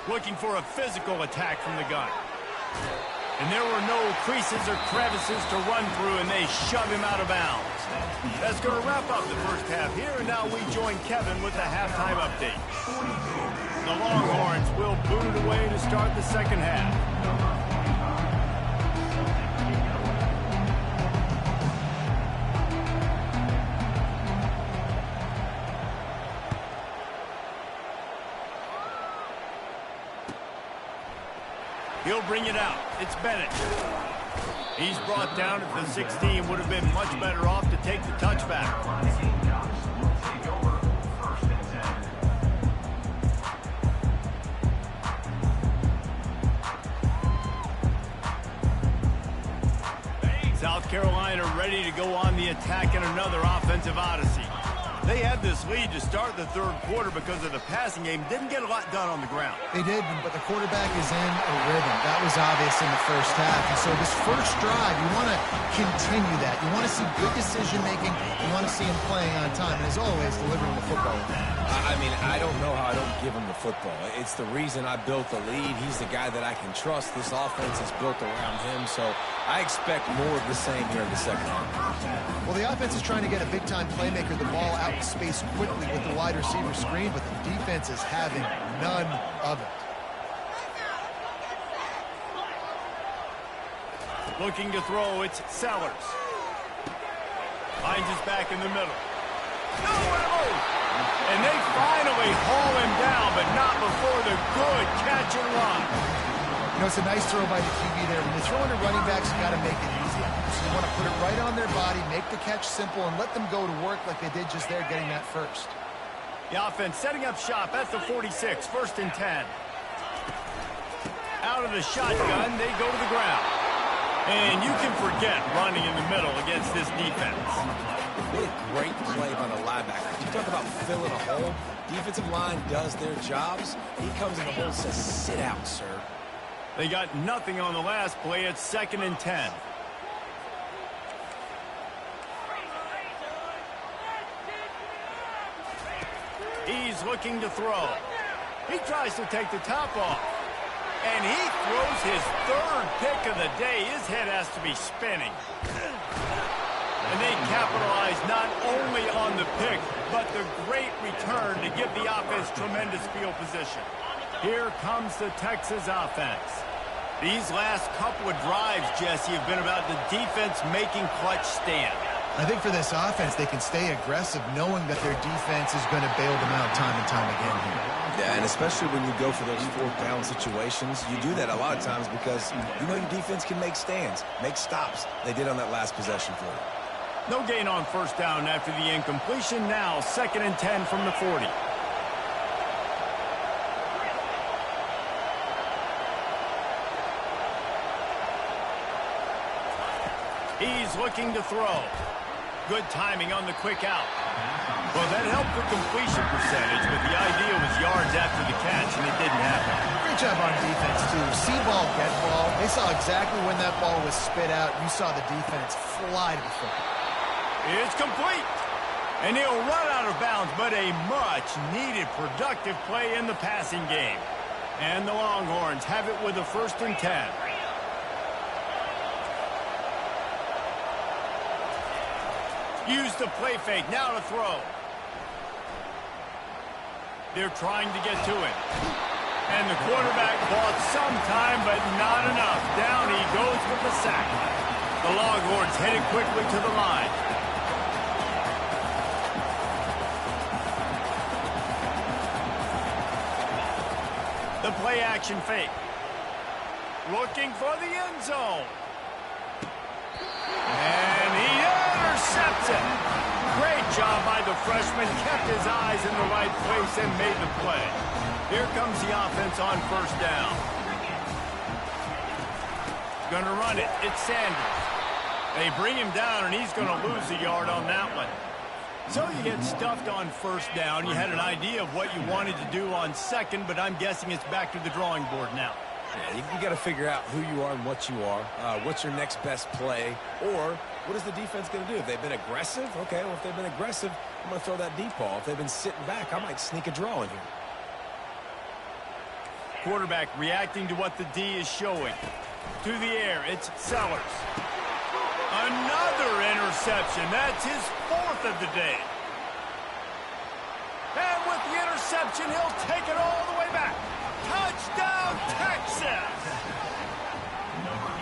Looking for a physical attack from the gun. And there were no creases or crevices to run through, and they shove him out of bounds. That's going to wrap up the first half here, and now we join Kevin with the halftime update. The Longhorns will boot it away to start the second half. He'll bring it out. It's Bennett. He's brought down at the 16. Would have been much better off to take the touchback. South Carolina ready to go on the attack in another offensive odyssey. They had this lead to start the third quarter because of the passing game. Didn't get a lot done on the ground. They did, but the quarterback is in a rhythm. That was obvious in the first half. And so this first drive, you want to continue that. You want to see good decision-making. You want to see him playing on time. And as always, delivering the football. I mean, I don't know how I don't give him the football. It's the reason I built the lead. He's the guy that I can trust. This offense is built around him, so I expect more of the same here in the second half. Well, the offense is trying to get a big-time playmaker the ball out in space quickly with the wide receiver screen, but the defense is having none of it. Looking to throw, it's Sellers. Finds his back in the middle. Nowhere to move. And they finally haul him down, but not before the good catch and run. You know, it's a nice throw by the QB there. When you're throwing to running backs, you got to make it easy. So you want to put it right on their body, make the catch simple, and let them go to work like they did just there, getting that first. The offense setting up shop at the 46, first and 10. Out of the shotgun, they go to the ground. And you can forget running in the middle against this defense. What a great play by the linebacker. You talk about filling a hole. Defensive line does their jobs. He comes in the hole and says, sit out, sir. They got nothing on the last play. It's second and 10. He's looking to throw. He tries to take the top off. And he throws his third pick of the day. His head has to be spinning. And they capitalize not only on the pick, but the great return to give the offense tremendous field position. Here comes the Texas offense. These last couple of drives, Jesse, have been about the defense making clutch stand. I think for this offense, they can stay aggressive knowing that their defense is going to bail them out time and time again here. Yeah, and especially when you go for those fourth down situations, you do that a lot of times because you know your defense can make stands, make stops. They did on that last possession for you. No gain on first down after the incompletion. Now 2nd and 10 from the 40. He's looking to throw. Good timing on the quick out. Well, that helped the completion percentage, but the idea was yards after the catch, and it didn't happen. Great job on defense, too. See ball, get ball. They saw exactly when that ball was spit out. You saw the defense fly to the football. It's complete. And he'll run out of bounds, but a much-needed productive play in the passing game. And the Longhorns have it with a 1st and 10. Use the play fake, now to throw. They're trying to get to it. And the quarterback bought some time, but not enough. Down he goes with the sack. The Longhorns headed quickly to the line. The play action fake. Looking for the end zone. And he intercepts it. Great job by the freshman. Kept his eyes in the right place and made the play. Here comes the offense on 1st down. Gonna run it. It's Sanders. They bring him down, and he's going to lose a yard on that one. So you get stuffed on 1st down. You had an idea of what you wanted to do on 2nd, but I'm guessing it's back to the drawing board now. Yeah, you got to figure out who you are and what you are. What's your next best play? Or what is the defense going to do? If they've been aggressive, okay, well, if they've been aggressive, I'm going to throw that deep ball. If they've been sitting back, I might sneak a draw in here. Quarterback reacting to what the D is showing. To the air, it's Sellers. Another interception. That's his 4th of the day. And with the interception, he'll take it all the way back. Touchdown, Texas!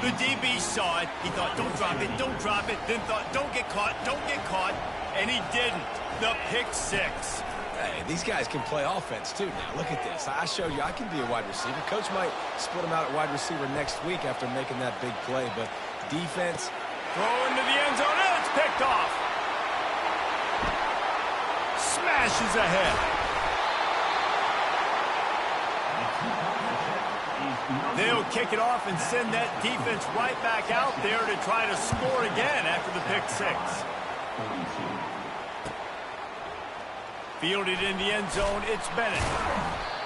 The DB saw it. He thought, don't drop it, don't drop it. Then thought, don't get caught, don't get caught. And he didn't. The pick 6. Hey, these guys can play offense, too, now. Look at this. I showed you I can be a wide receiver. Coach might split him out at wide receiver next week after making that big play, but defense... Throw into the end zone, and it's picked off. Smashes ahead. They'll kick it off and send that defense right back out there to try to score again after the pick 6. Fielded in the end zone, it's Bennett.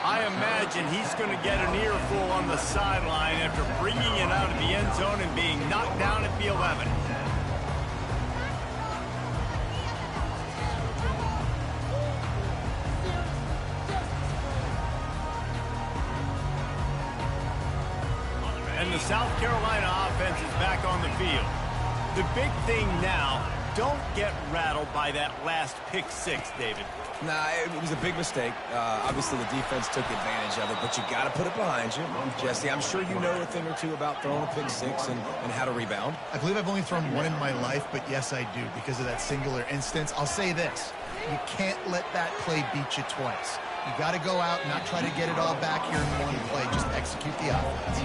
I imagine he's going to get an earful on the sideline after bringing it out of the end zone and being knocked down at the 11. And the South Carolina offense is back on the field. The big thing now, don't get rattled by that last pick 6, David. Nah, it was a big mistake. Obviously, the defense took advantage of it, but you got to put it behind you. Jesse, I'm sure you know a thing or two about throwing a pick 6 and how to rebound. I believe I've only thrown one in my life, but yes, I do because of that singular instance. I'll say this. You can't let that play beat you twice. You got to go out and not try to get it all back here in one play. Just execute the offense.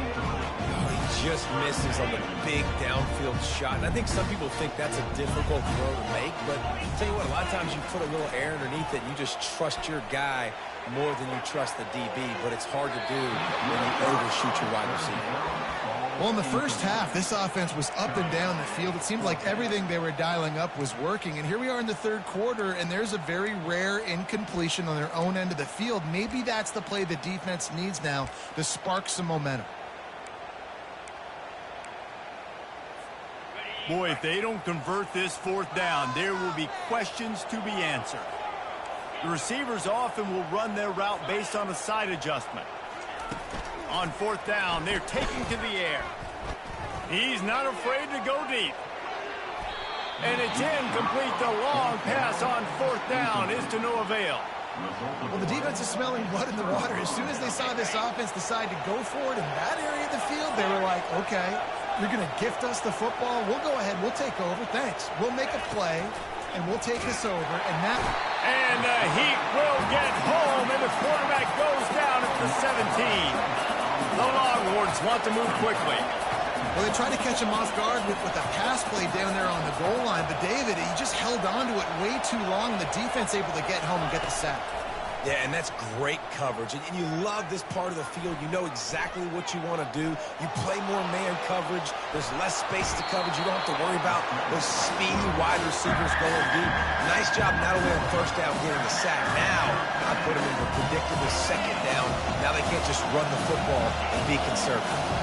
He just misses on the big downfield shot. And I think some people think that's a difficult throw to make, but I'll tell you what, a lot of times you put a little air underneath it and you just trust your guy more than you trust the DB, but it's hard to do when you overshoot your wide receiver. Well, in the first half, this offense was up and down the field. It seemed like everything they were dialing up was working. And here we are in the 3rd quarter, and there's a very rare incompletion on their own end of the field. Maybe that's the play the defense needs now to spark some momentum. Boy, if they don't convert this 4th down, there will be questions to be answered. The receivers often will run their route based on a side adjustment. On fourth down, they're taking to the air. He's not afraid to go deep. And it's incomplete. The long pass on fourth down is to no avail. Well, the defense is smelling blood in the water. As soon as they saw this offense decide to go for it in that area of the field, they were like, okay, you're going to gift us the football. We'll go ahead. We'll take over. Thanks. We'll make a play, and we'll take this over. And the Heat will get home, and the quarterback goes down at the 17. The Longhorns want to move quickly. Well, they tried to catch him off guard with a pass play down there on the goal line, but David, he just held on to it way too long. The defense able to get home and get the sack. Yeah, and that's great coverage. And you love this part of the field. You know exactly what you want to do. You play more man coverage. There's less space to coverage. You don't have to worry about those speedy wide receivers going deep. Nice job not only on first down getting the sack. Now, I put them in the predictable second down. Now they can't just run the football and be conservative.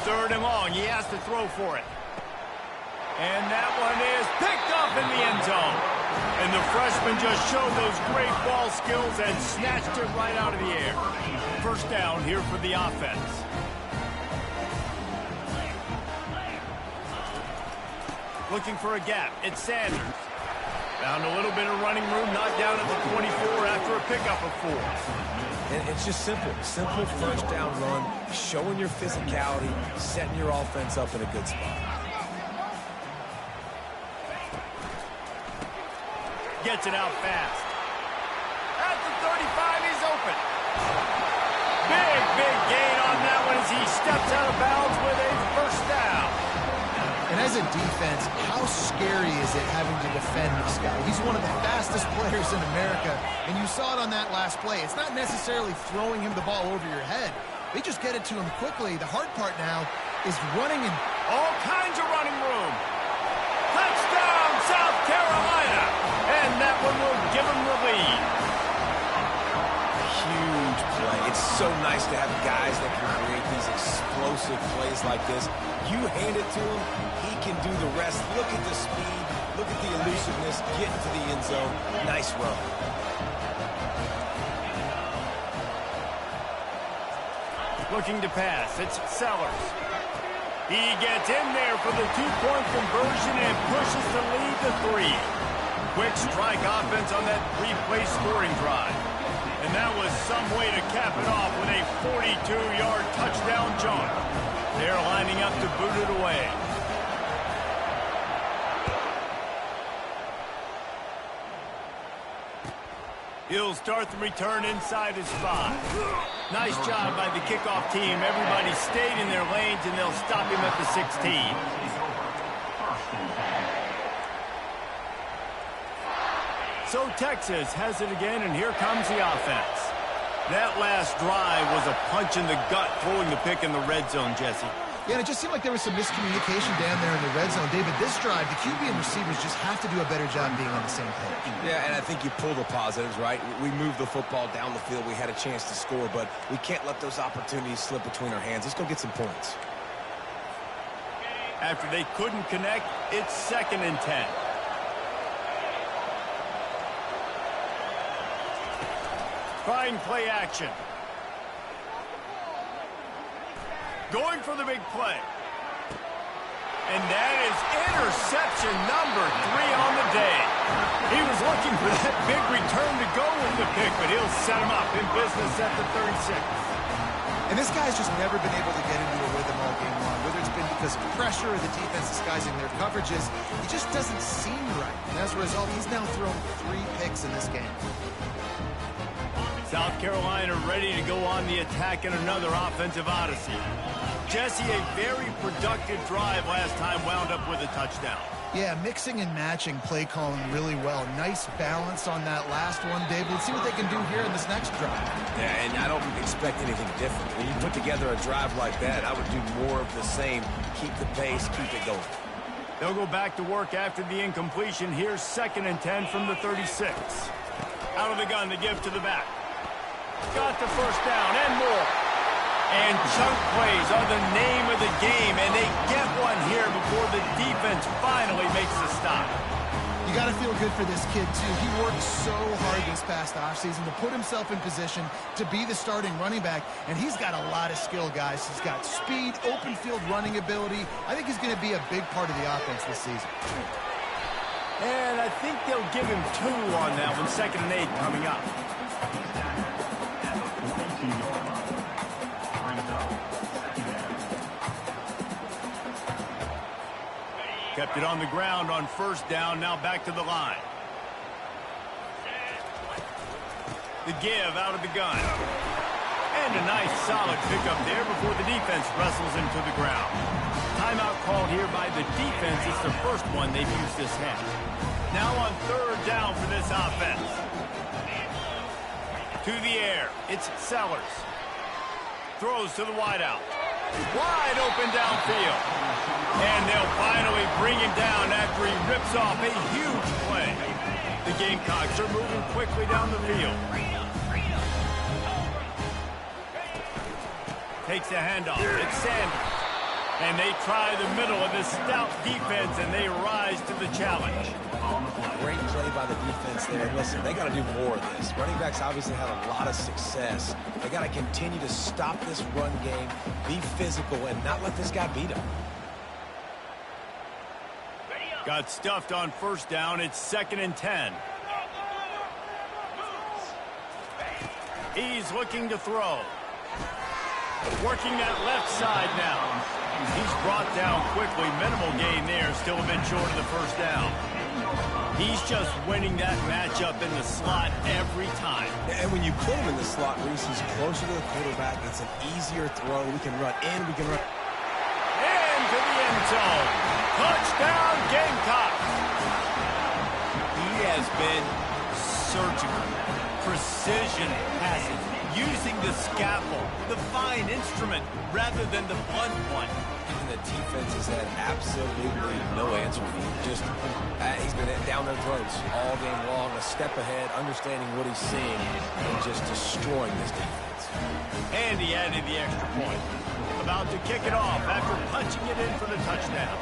Third and long, he has to throw for it. And that one is picked up in the end zone. And the freshman just showed those great ball skills and snatched it right out of the air. First down here for the offense. Looking for a gap. It's Sanders. Found a little bit of running room, knocked down at the 24 after a pickup of 4. And it's just simple. Simple first down run, showing your physicality, setting your offense up in a good spot. Gets it out fast. At the 35, he's open. Big gain on that one as he steps out of bounds with a first down. And as a defense, how scary is it having to defend this guy? He's one of the fastest players in America, and you saw it on that last play. It's not necessarily throwing him the ball over your head. They just get it to him quickly. The hard part now is running in all kinds of running room. Touchdown, South Carolina! And that one will give him the lead. Huge play. It's so nice to have guys that can create these explosive plays like this. You hand it to him, he can do the rest. Look at the speed, look at the elusiveness, get into the end zone. Nice run. Looking to pass, it's Sellers. He gets in there for the two-point conversion and pushes the lead to 3. Quick strike offense on that 3-play scoring drive. And that was some way to cap it off with a 42-yard touchdown jaunt. They're lining up to boot it away. He'll start the return inside his 5. Nice job by the kickoff team. Everybody stayed in their lanes, and they'll stop him at the 16. So Texas has it again, and here comes the offense. That last drive was a punch in the gut, throwing the pick in the red zone, Jesse. Yeah, and it just seemed like there was some miscommunication down there in the red zone. David, this drive, the QB and receivers just have to do a better job being on the same page. Yeah, and I think you pull the positives, right? We moved the football down the field. We had a chance to score, but we can't let those opportunities slip between our hands. Let's go get some points. After they couldn't connect, it's 2nd and 10. Trying play action. Going for the big play. And that is interception number 3 on the day. He was looking for that big return to go with the pick, but he'll set him up in business at the 36. And this guy's just never been able to get into a rhythm all game long, whether it's been because of pressure or the defense disguising their coverages. He just doesn't seem right. And as a result, he's now thrown 3 picks in this game. South Carolina ready to go on the attack in another offensive odyssey. Jesse, a very productive drive last time, wound up with a touchdown. Yeah, mixing and matching play calling really well. Nice balance on that last one, David. Let's see what they can do here in this next drive. Yeah, and I don't expect anything different. When you put together a drive like that, I would do more of the same. Keep the pace, keep it going. They'll go back to work after the incompletion. Here's 2nd and 10 from the 36. Out of the gun to give to the back. Got the first down and more. And chunk plays are the name of the game, and they get one here before the defense finally makes the stop. You got to feel good for this kid, too. He worked so hard this past offseason to put himself in position to be the starting running back, and he's got a lot of skill, guys. He's got speed, open field running ability. I think he's going to be a big part of the offense this season. And I think they'll give him 2 on that one. 2nd and 8 coming up. Kept it on the ground on 1st down. Now back to the line. The give out of the gun. And a nice solid pickup there before the defense wrestles him to the ground. Timeout called here by the defense. It's the first one they've used this half. Now on 3rd down for this offense. To the air. It's Sellers. Throws to the wideout. Wide open downfield. And they'll finally bring him down after he rips off a huge play. The Gamecocks are moving quickly down the field. Takes the handoff. It's Sanders. And they try the middle of this stout defense, and they rise to the challenge. Great play by the defense there. And listen, they got to do more of this. Running backs obviously had a lot of success. They got to continue to stop this run game, be physical, and not let this guy beat them. Got stuffed on 1st down. It's 2nd and 10. He's looking to throw. Working that left side now. He's brought down quickly. Minimal gain there. Still a bit short of the 1st down. He's just winning that matchup in the slot every time. And when you put him in the slot, Reese, he's closer to the quarterback. It's an easier throw. We can run in. We can run into the end zone. Touchdown, Gamecocks. He has been surgical. Precision passes. Using the scalpel, the fine instrument, rather than the blunt one. And the defense has had absolutely no answer for him. Just, he's been down their throats all game long, a step ahead, understanding what he's seeing, and just destroying this defense. And he added the extra point. About to kick it off after punching it in for the touchdown.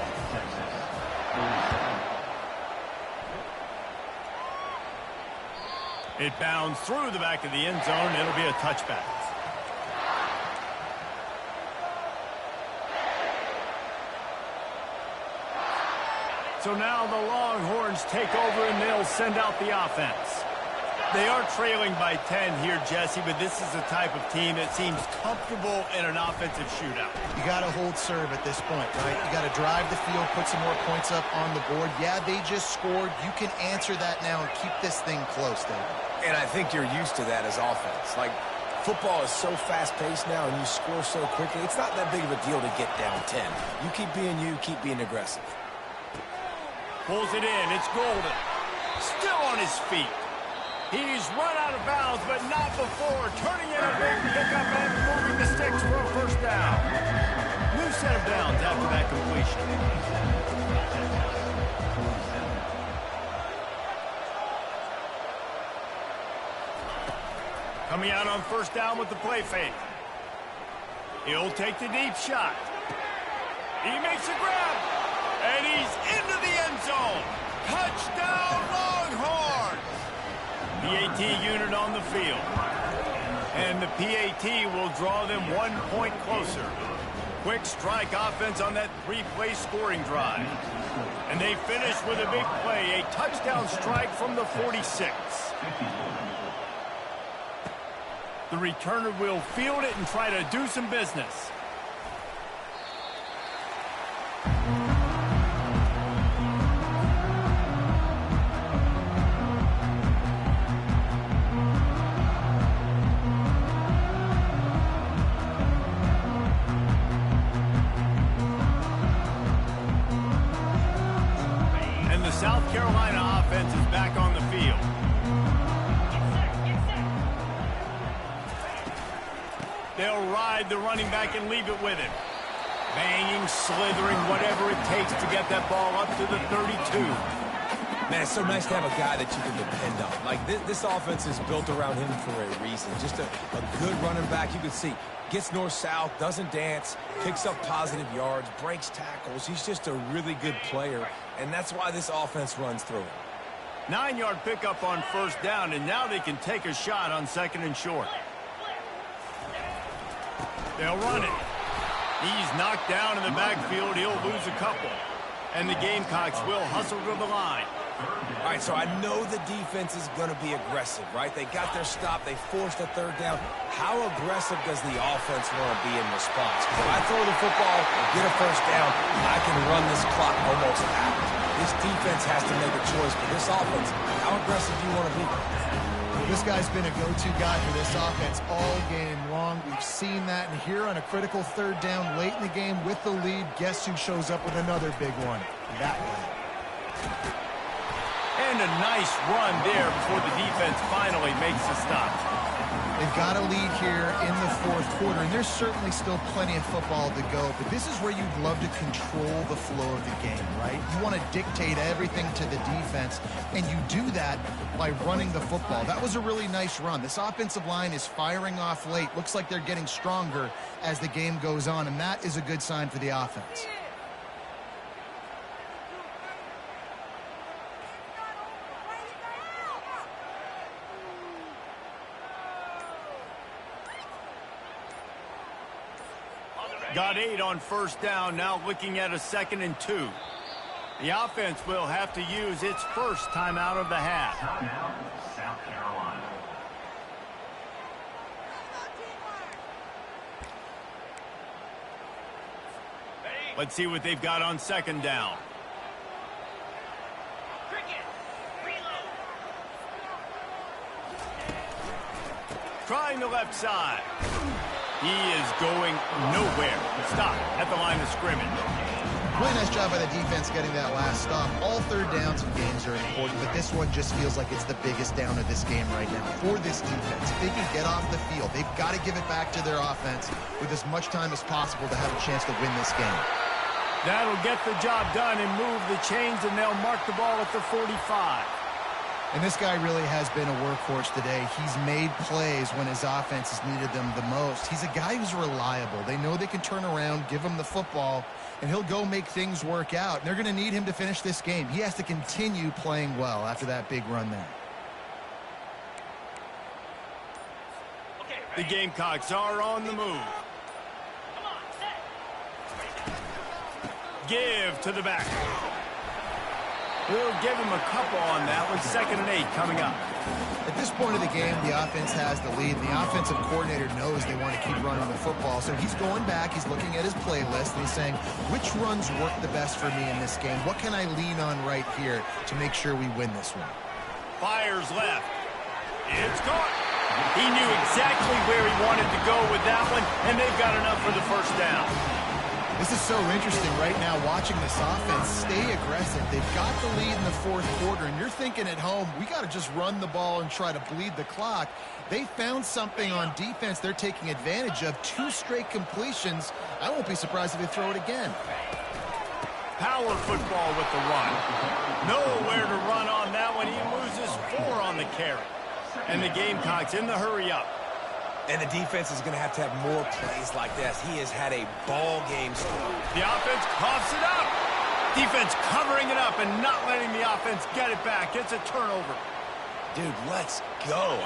It bounds through the back of the end zone. It'll be a touchback. So now the Longhorns take over and they'll send out the offense. They are trailing by 10 here, Jesse, but this is the type of team that seems comfortable in an offensive shootout. You got to hold serve at this point, right? You got to drive the field, put some more points up on the board. Yeah, they just scored. You can answer that now and keep this thing close, David. And I think you're used to that as offense. Like, football is so fast-paced now, and you score so quickly. It's not that big of a deal to get down 10. You keep being you, keep being aggressive. Pulls it in. It's Golden. Still on his feet. He's run out of bounds, but not before turning in a big pickup and moving the sticks for a 1st down. New set of downs after that completion. Coming out on 1st down with the play fake. He'll take the deep shot. He makes a grab, and he's into the end zone. Touchdown, Longhorns! PAT unit on the field. And the PAT will draw them 1 point closer. Quick strike offense on that 3-play scoring drive. And they finish with a big play, a touchdown strike from the 46. The returner will field it and try to do some business. And the South Carolina offense is back on the field. They'll ride the running back and leave it with him. Banging, slithering, whatever it takes to get that ball up to the 32. Man, it's so nice to have a guy that you can depend on. Like, this offense is built around him for a reason. Just a good running back. You can see, gets north-south, doesn't dance, picks up positive yards, breaks tackles. He's just a really good player, and that's why this offense runs through him. 9-yard pickup on first down, and now they can take a shot on 2nd and short. They'll run it. He's knocked down in the backfield. He'll lose a couple. And the Gamecocks will hustle to the line. All right, so I know the defense is going to be aggressive, right? They got their stop. They forced a 3rd down. How aggressive does the offense want to be in response? Because if I throw the football, get a 1st down, I can run this clock almost out. This defense has to make a choice. But this offense, how aggressive do you want to be? This guy's been a go-to guy for this offense all game long. We've seen that. And here on a critical 3rd down late in the game with the lead, guess who shows up with another big one? That guy. And a nice run there before the defense finally makes a stop. They've got a lead here in the 4th quarter, and there's certainly still plenty of football to go, but this is where you'd love to control the flow of the game, right? You want to dictate everything to the defense, and you do that by running the football. That was a really nice run. This offensive line is firing off late. Looks like they're getting stronger as the game goes on, and that is a good sign for the offense. Got 8 on first down, now looking at a 2nd and 2. The offense will have to use its first timeout of the half. Timeout, South Carolina. Let's see what they've got on 2nd down. Trying the left side. He is going nowhere. Stop at the line of scrimmage. Really nice job by the defense getting that last stop. All 3rd downs in games are important, but this one just feels like it's the biggest down of this game right now for this defense. If they can get off the field, they've got to give it back to their offense with as much time as possible to have a chance to win this game. That'll get the job done and move the chains, and they'll mark the ball at the 45. And this guy really has been a workhorse today. He's made plays when his offense has needed them the most. He's a guy who's reliable. They know they can turn around, give him the football, and he'll go make things work out. And they're going to need him to finish this game. He has to continue playing well after that big run there. The Gamecocks are on the move. Give to the back. We'll give him a couple on that with 2nd and 8 coming up. At this point of the game, the offense has the lead. The offensive coordinator knows they want to keep running the football. So he's going back, he's looking at his playlist, and he's saying, which runs work the best for me in this game? What can I lean on right here to make sure we win this one? Fires left. It's caught. He knew exactly where he wanted to go with that one, and they've got enough for the 1st down. This is so interesting right now watching this offense stay aggressive. They've got the lead in the 4th quarter, and you're thinking at home, we got to just run the ball and try to bleed the clock. They found something on defense they're taking advantage of. 2 straight completions. I won't be surprised if they throw it again. Power football with the run. Nowhere to run on that one. He loses 4 on the carry. And the Gamecocks in the hurry up. And the defense is going to have more plays like this. He has had a ball game start. The offense coughs it up. Defense covering it up and not letting the offense get it back. It's a turnover. Dude, let's go.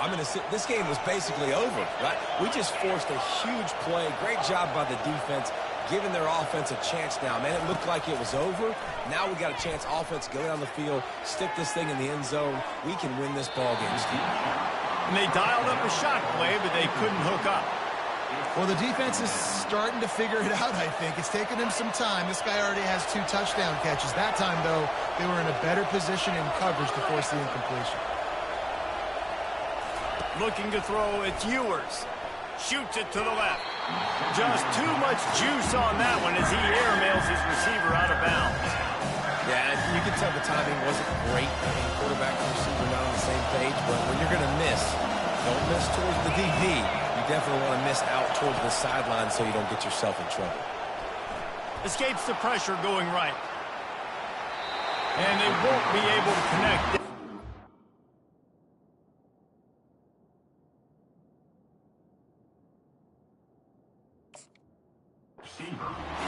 This game was basically over, right? We just forced a huge play. Great job by the defense, giving their offense a chance now. Man, it looked like it was over. Now we got a chance. Offense, go down the field, stick this thing in the end zone. We can win this ball game, Steve. And they dialed up a shot play, but they couldn't hook up. Well, the defense is starting to figure it out, I think. It's taken him some time. This guy already has 2 touchdown catches. That time, though, they were in a better position in coverage to force the incompletion. Looking to throw, it's Ewers. Shoots it to the left. Just too much juice on that one as he airmails his receiver out of bounds. Yeah, you can tell the timing wasn't great. Quarterback and receiver not on the same page, but when you're going to miss, don't miss towards the DB. You definitely want to miss out towards the sideline so you don't get yourself in trouble. Escapes the pressure going right. And they won't be able to connect.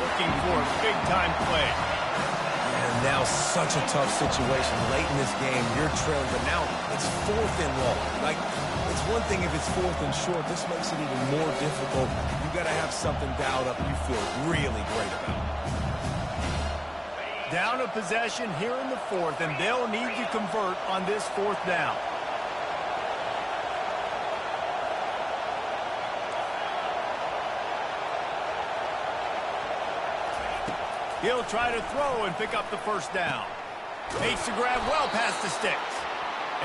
Looking for a big-time play. And Now such a tough situation. Late in this game, you're trailing, but now it's 4th and long. Like, it's one thing if it's 4th and short. This makes it even more difficult. You got to have something dialed up you feel really great about. Down a possession here in the 4th, and they'll need to convert on this 4th down. He'll try to throw and pick up the 1st down. Makes the grab well past the sticks.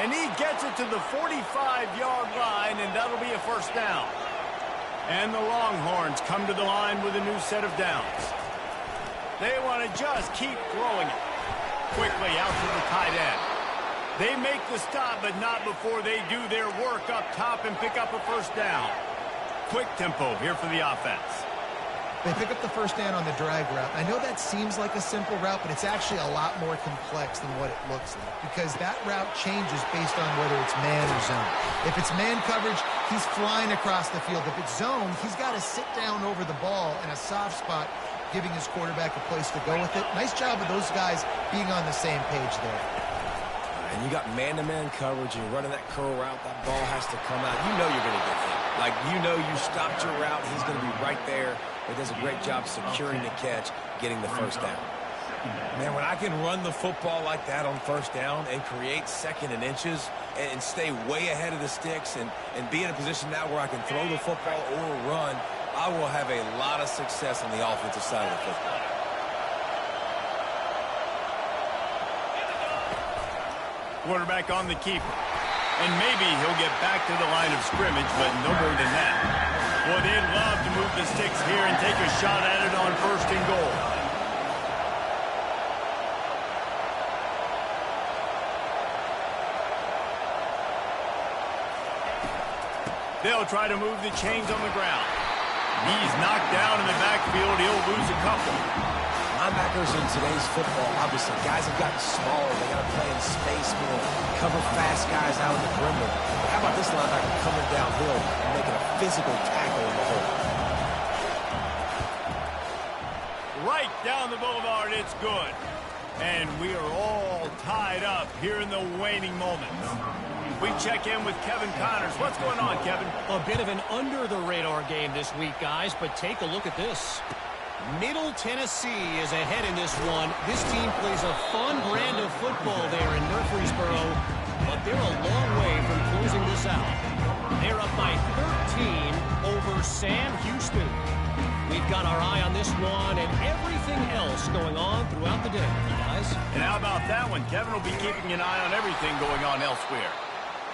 And he gets it to the 45-yard line, and that'll be a 1st down. And the Longhorns come to the line with a new set of downs. They want to just keep throwing it. Quickly out to the tight end. They make the stop, but not before they do their work up top and pick up a 1st down. Quick tempo here for the offense. They pick up the 1st down on the drag route. I know that seems like a simple route, but it's actually a lot more complex than what it looks like because that route changes based on whether it's man or zone. If it's man coverage, he's flying across the field. If it's zone, he's got to sit down over the ball in a soft spot, giving his quarterback a place to go with it. Nice job of those guys being on the same page there. And you got man-to-man coverage, and you're running that curl route, that ball has to come out. You know you're going to get hit. Like, you know you stopped your route, he's going to be right there. He does a great job securing the catch, getting the 1st down. Man, when I can run the football like that on 1st down and create 2nd and inches and stay way ahead of the sticks and be in a position now where I can throw the football or run, I will have a lot of success on the offensive side of the football. Quarterback on the keeper. And maybe he'll get back to the line of scrimmage, but no more than that. Well, they'd love to move the sticks here and take a shot at it on 1st and goal. They'll try to move the chains on the ground. He's knocked down in the backfield. He'll lose a couple. Linebackers in today's football, obviously, guys have gotten smaller. They got to play in space more, cover fast guys out in the perimeter. But how about this linebacker coming downhill and making a physical tackle in the hole? Right down the boulevard, it's good. And we are all tied up here in the waning moments. We check in with Kevin Connors. What's going on, Kevin? A bit of an under-the-radar game this week, guys, but take a look at this. Middle Tennessee is ahead in this one. This team plays a fun brand of football there in Murfreesboro, but they're a long way from closing this out. They're up by 13 over Sam Houston. We've got our eye on this one and everything else going on throughout the day, guys. And how about that one? Kevin will be keeping an eye on everything going on elsewhere.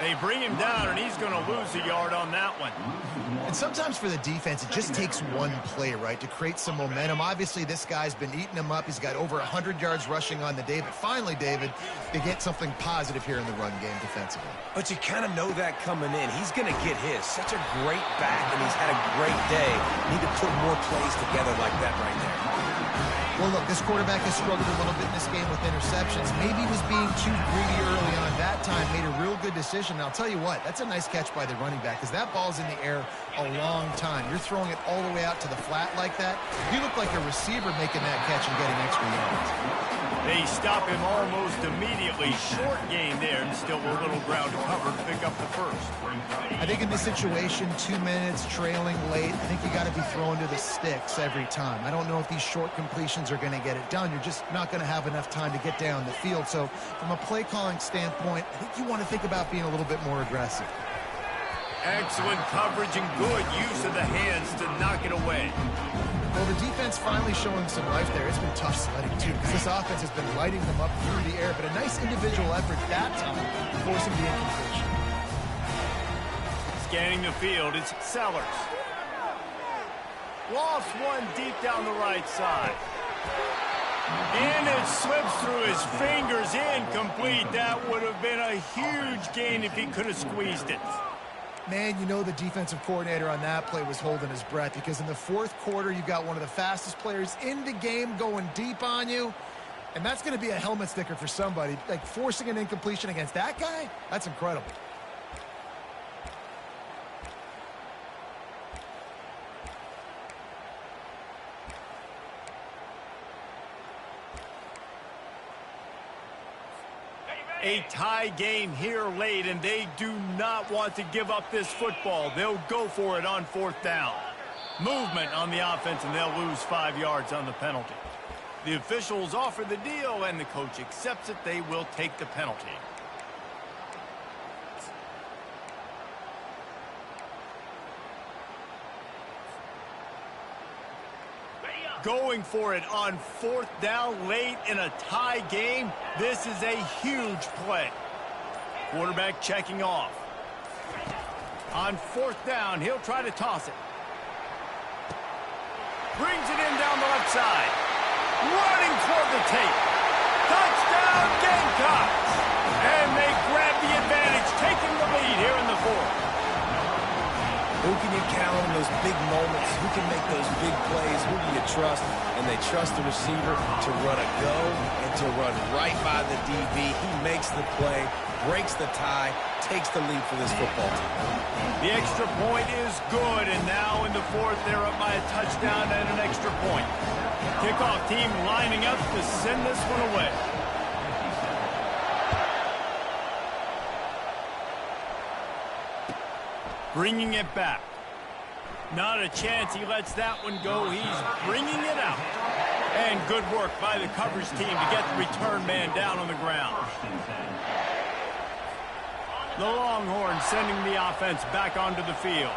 They bring him down, and he's going to lose a yard on that one. And sometimes for the defense, it just takes one play, right, to create some momentum. Obviously, this guy's been eating him up. He's got over 100 yards rushing on the day. But finally, David, they get something positive here in the run game defensively. But you kind of know that coming in. He's going to get his. Such a great back, and he's had a great day. Need to put more plays together like that right there. Well, look, this quarterback has struggled a little bit in this game with interceptions. Maybe he was being too greedy early on. That time made a real good decision. And I'll tell you what, that's a nice catch by the running back because that ball's in the air a long time. You're throwing it all the way out to the flat like that. You look like a receiver making that catch and getting extra yards. They stop him almost immediately. Short gain there, and still a little ground to cover to pick up the 1st. I think in this situation, 2 minutes, trailing late, I think you got to be throwing to the sticks every time. I don't know if these short completions are going to get it done. You're just not going to have enough time to get down the field. So from a play calling standpoint, I think you want to think about being a little bit more aggressive. Excellent coverage and good use of the hands to knock it away. Well, the defense finally showing some life there. It's been tough sledding, too, because this offense has been lighting them up through the air. But a nice individual effort that time, forcing the incompletion. Scanning the field, it's Sellers. Lost one deep down the right side. And it slips through his fingers, incomplete. That would have been a huge gain if he could have squeezed it. Man, you know the defensive coordinator on that play was holding his breath because in the 4th quarter, you got one of the fastest players in the game going deep on you, and that's going to be a helmet sticker for somebody. Like, forcing an incompletion against that guy, that's incredible. A tie game here late, and they do not want to give up this football. They'll go for it on 4th down. Movement on the offense, and they'll lose 5 yards on the penalty. The officials offer the deal, and the coach accepts it. They will take the penalty. Going for it on 4th down late in a tie game. This is a huge play. Quarterback checking off. On 4th down, he'll try to toss it. Brings it in down the left side. Running toward the tape. Touchdown Gamecocks! And they grab the advantage, taking the lead here in the 4th. Who can you count on those big moments? Who can make those big plays? Who do you trust? And they trust the receiver to run a go and to run right by the DB. He makes the play, breaks the tie, takes the lead for this football team. The extra point is good, and now in the 4th, they're up by a touchdown and an extra point. Kickoff team lining up to send this one away. Bringing it back. Not a chance he lets that one go. He's bringing it out. And good work by the coverage team to get the return man down on the ground. The Longhorns sending the offense back onto the field.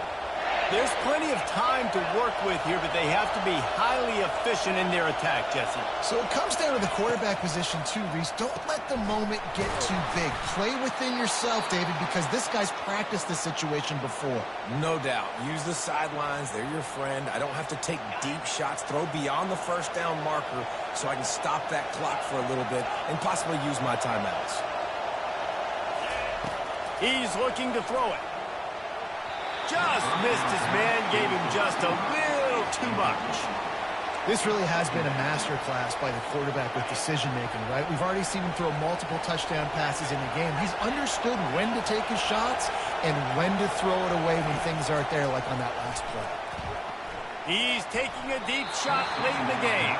There's plenty of time to work with here, but they have to be highly efficient in their attack, Jesse. So it comes down to the quarterback position too, Reese. Don't let the moment get too big. Play within yourself, David, because this guy's practiced this situation before. No doubt. Use the sidelines. They're your friend. I don't have to take deep shots. Throw beyond the 1st down marker so I can stop that clock for a little bit and possibly use my timeouts. He's looking to throw it. Just missed his man, gave him just a little too much. This really has been a masterclass by the quarterback with decision-making, right? We've already seen him throw multiple touchdown passes in the game. He's understood when to take his shots and when to throw it away when things aren't there, like on that last play. He's taking a deep shot late in the game.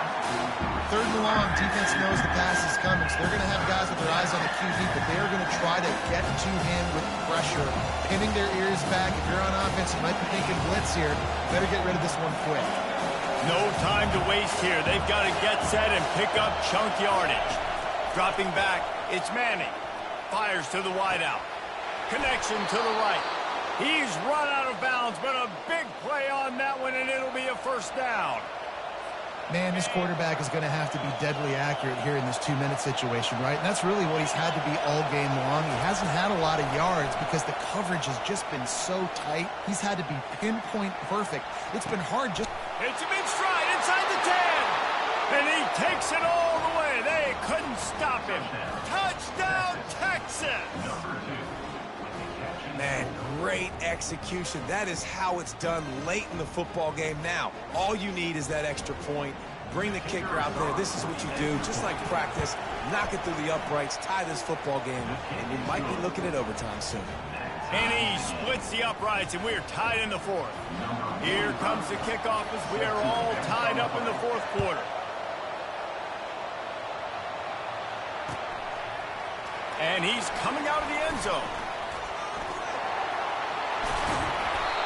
3rd and long, defense knows the pass is coming, so they're going to have guys with their eyes on the QB, but they're going to try to get to him with pressure, pinning their ears back. If you're on offense, you might be thinking blitz here. Better get rid of this one quick. No time to waste here. They've got to get set and pick up chunk yardage. Dropping back, it's Manning. Fires to the wideout. Connection to the right. He's run out of bounds, but a big play on that one, and it'll be a 1st down. Man, this quarterback is going to have to be deadly accurate here in this 2-minute situation, right? And that's really what he's had to be all game long. He hasn't had a lot of yards because the coverage has just been so tight. He's had to be pinpoint perfect. It's been hard just... Hits him in stride inside the 10. And he takes it all the way. They couldn't stop him. Touchdown, Texas! Man, great execution. That is how it's done late in the football game now. All you need is that extra point. Bring the kicker out there. This is what you do. Just like practice, knock it through the uprights, tie this football game, and you might be looking at overtime soon. And he splits the uprights, and we're tied in the 4th. Here comes the kickoff as we are all tied up in the 4th quarter. And he's coming out of the end zone.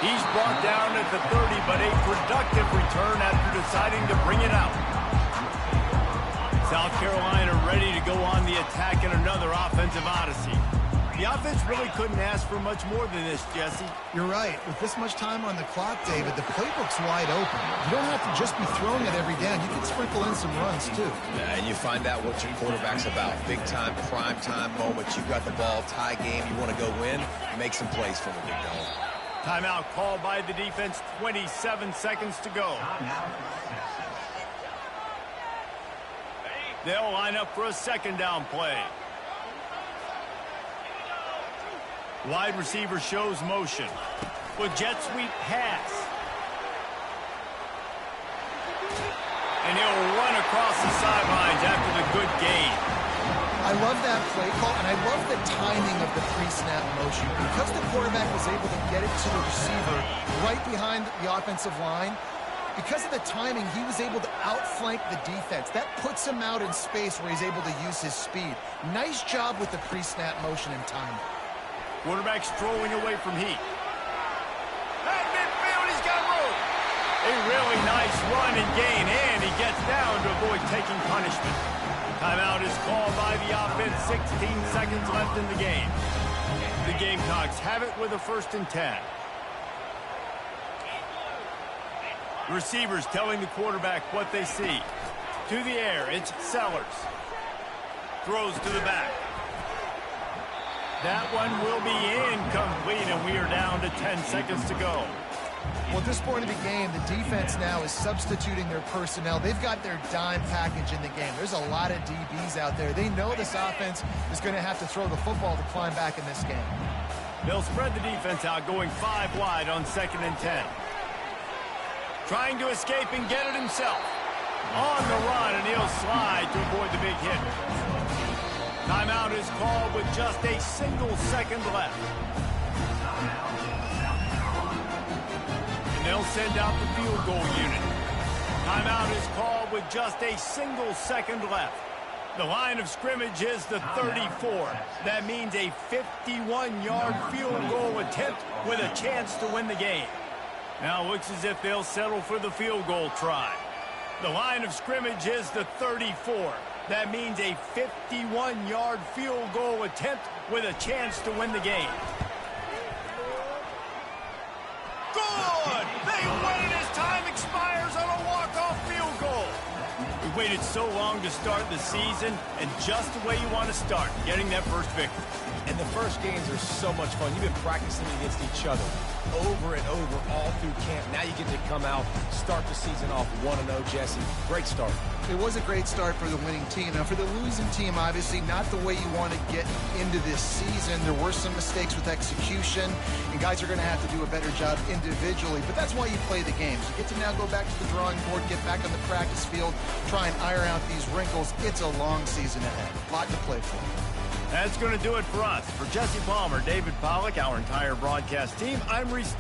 He's brought down at the 30, but a productive return after deciding to bring it out. South Carolina ready to go on the attack in another offensive odyssey. The offense really couldn't ask for much more than this, Jesse. You're right. With this much time on the clock, David, the playbook's wide open. You don't have to just be throwing it every down. You can sprinkle in some runs, too. Yeah, and you find out what your quarterback's about. Big-time, prime-time moments. You've got the ball, tie game. You want to go win, make some plays for the big dog. Timeout called by the defense, 27 seconds to go. They'll line up for a 2nd down play. Wide receiver shows motion. With jet sweep pass. And he'll run across the sidelines after the good gain. I love that play call, and I love the timing of the pre-snap motion. Because the quarterback was able to get it to the receiver right behind the offensive line, because of the timing, he was able to outflank the defense. That puts him out in space where he's able to use his speed. Nice job with the pre-snap motion and time. Quarterback strolling away from heat. At midfield, he's got room. A really nice run and gain, and he gets down to avoid taking punishment. Timeout is called by the offense. 16 seconds left in the game. The Gamecocks have it with a 1st and 10. Receivers telling the quarterback what they see. To the air, it's Sellers. Throws to the back. That one will be incomplete, and we are down to 10 seconds to go. Well, at this point of the game, the defense now is substituting their personnel. They've got their dime package in the game. There's a lot of DBs out there. They know this offense is going to have to throw the football to climb back in this game. They'll spread the defense out, going 5 wide on 2nd and 10. Trying to escape and get it himself. On the run, and he'll slide to avoid the big hit. Timeout is called with just a single second left. And they'll send out the field goal unit. Timeout is called with just a single second left. The line of scrimmage is the 34. That means a 51-yard field goal attempt with a chance to win the game. Now it looks as if they'll settle for the field goal try. The line of scrimmage is the 34. That means a 51-yard field goal attempt with a chance to win the game. Good! They win it as time expires on a walk-off field goal. We waited so long to start the season, and just the way you want to start, getting that first victory. And the first games are so much fun. You've been practicing against each other over and over all through camp. Now you get to come out, start the season off 1-0, Jesse. Great start. It was a great start for the winning team. Now, for the losing team, obviously not the way you want to get into this season. There were some mistakes with execution, and guys are going to have to do a better job individually. But that's why you play the games. You get to now go back to the drawing board, get back on the practice field, try and iron out these wrinkles. It's a long season ahead. A lot to play for. That's going to do it for us. For Jesse Palmer, David Pollack, our entire broadcast team, I'm Reese Davis.